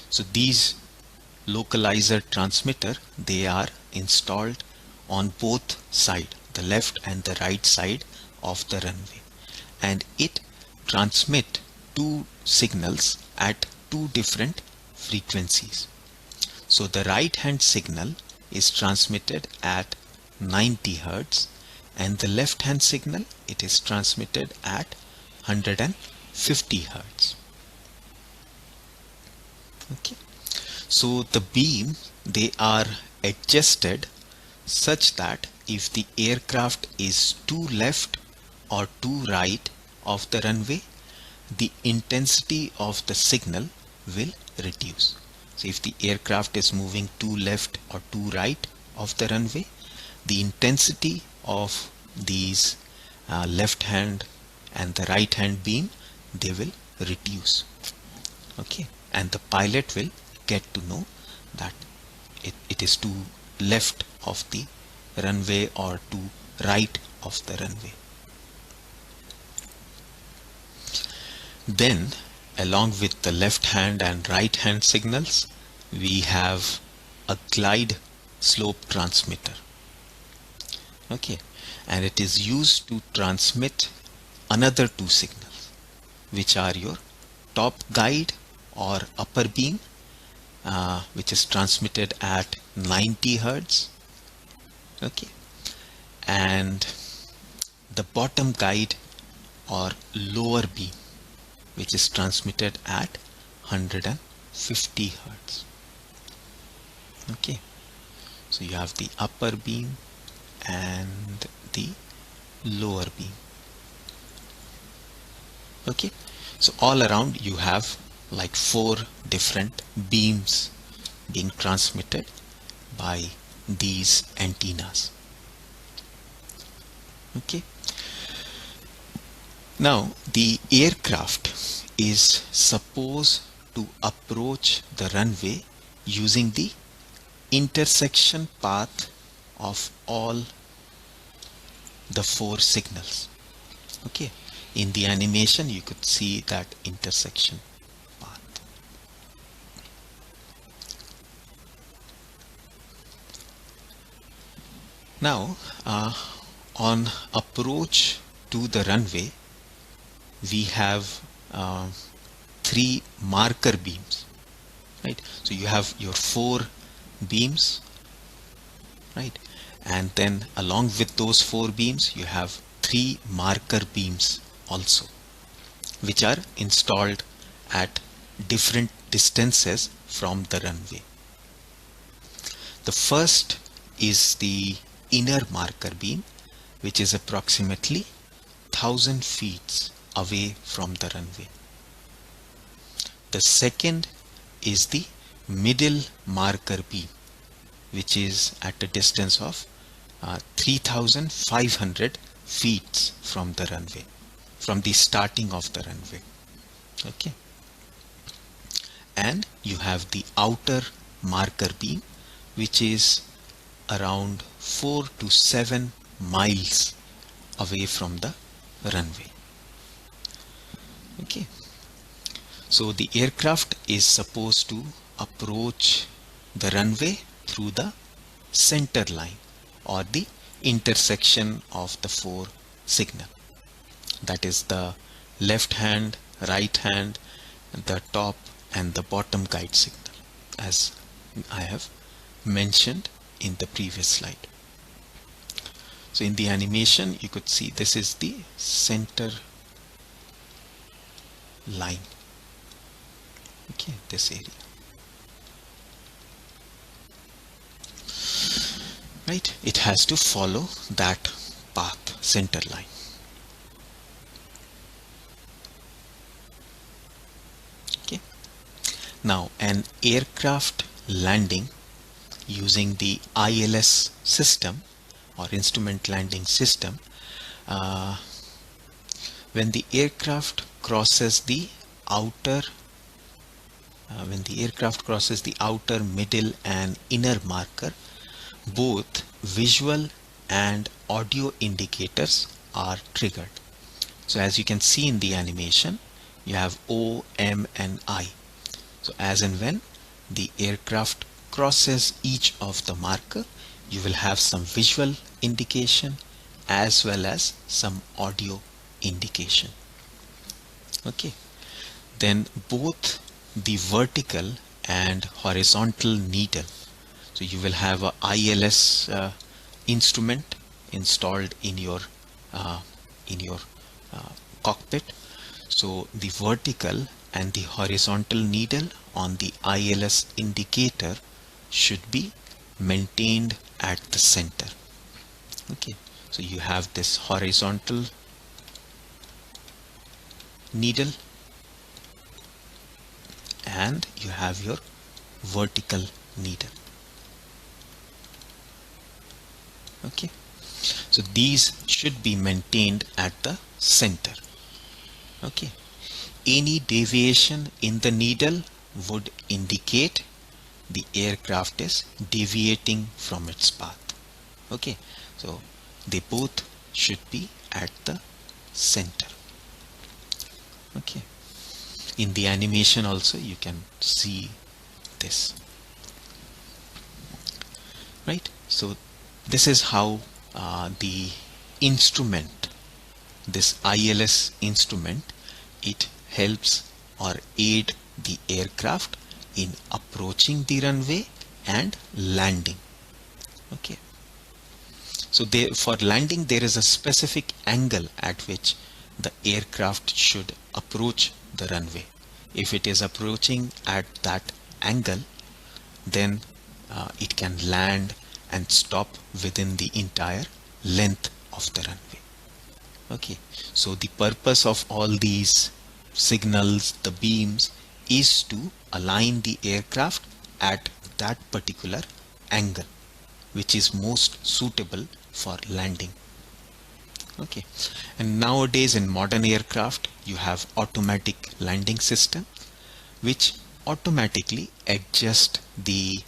so these localizer transmitter, they are installed on both side, the left and the right side of the runway, and it transmit two signals at two different frequencies. So the right hand signal is transmitted at 90 Hertz, and the left hand signal, it is transmitted at 150 Hertz. Okay, so the beam, they are adjusted such that if the aircraft is too left or too right of the runway, the intensity of the signal will reduce. So if the aircraft is moving too left or too right of the runway, the intensity of these left hand and the right hand beam, they will reduce. Okay, and the pilot will get to know that it is to left of the runway or to right of the runway. Then along with the left hand and right hand signals, we have a glide slope transmitter. Okay, and it is used to transmit another two signals, which are your top guide or upper beam which is transmitted at 90 hertz. Okay, and the bottom guide or lower beam, which is transmitted at 150 hertz. Okay, so you have the upper beam and the lower beam. Okay, so all around you have like 4 different beams being transmitted by these antennas. Okay, now the aircraft is supposed to approach the runway using the intersection path of all the 4 signals. Okay, in the animation you could see that intersection path. Now on approach to the runway we have 3 marker beams, right? So you have your 4 beams, right? And then along with those 4 beams you have 3 marker beams also, which are installed at different distances from the runway. The first is the inner marker beam, which is approximately 1000 feet away from the runway. The second is the middle marker beam, which is at a distance of 3500 feet from the runway, from the starting of the runway. Okay, and you have the outer marker beam, which is around 4 to 7 miles away from the runway. Okay, so the aircraft is supposed to approach the runway through the center line or the intersection of the 4 signal, that is the left hand, right hand, the top and the bottom guide signal, as I have mentioned in the previous slide. So in the animation you could see this is the center line. Okay, this area, right? It has to follow that path, center line. Okay, now an aircraft landing using the ILS system or instrument landing system, when the aircraft crosses the outer middle and inner marker, both visual and audio indicators are triggered. So as you can see in the animation, you have O, M and I. So as and when the aircraft crosses each of the marker, you will have some visual indication as well as some audio indication. Okay, then both the vertical and horizontal needle, so you will have a ILS instrument installed in your cockpit. So the vertical and the horizontal needle on the ILS indicator should be maintained at the center. Okay, so you have this horizontal needle and you have your vertical needle. Okay, so these should be maintained at the center. Okay, any deviation in the needle would indicate the aircraft is deviating from its path. Okay, so they both should be at the center. Okay, in the animation also you can see this, right? So this is how the instrument, this ILS instrument, it helps or aid the aircraft in approaching the runway and landing. Okay, so there, for landing there is a specific angle at which the aircraft should approach the runway. If it is approaching at that angle, then it can land and stop within the entire length of the runway. Okay, so the purpose of all these signals, the beams, is to align the aircraft at that particular angle which is most suitable for landing. Okay, and nowadays in modern aircraft you have automatic landing system which automatically adjust the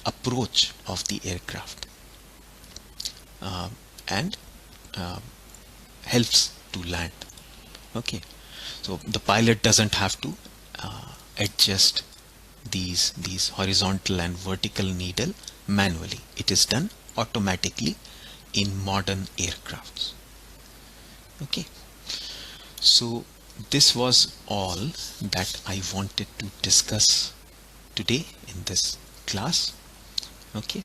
approach of the aircraft and helps to land. Okay, so the pilot doesn't have to adjust these horizontal and vertical needle manually. It is done automatically in modern aircrafts. Okay, so this was all that I wanted to discuss today in this class. Okay.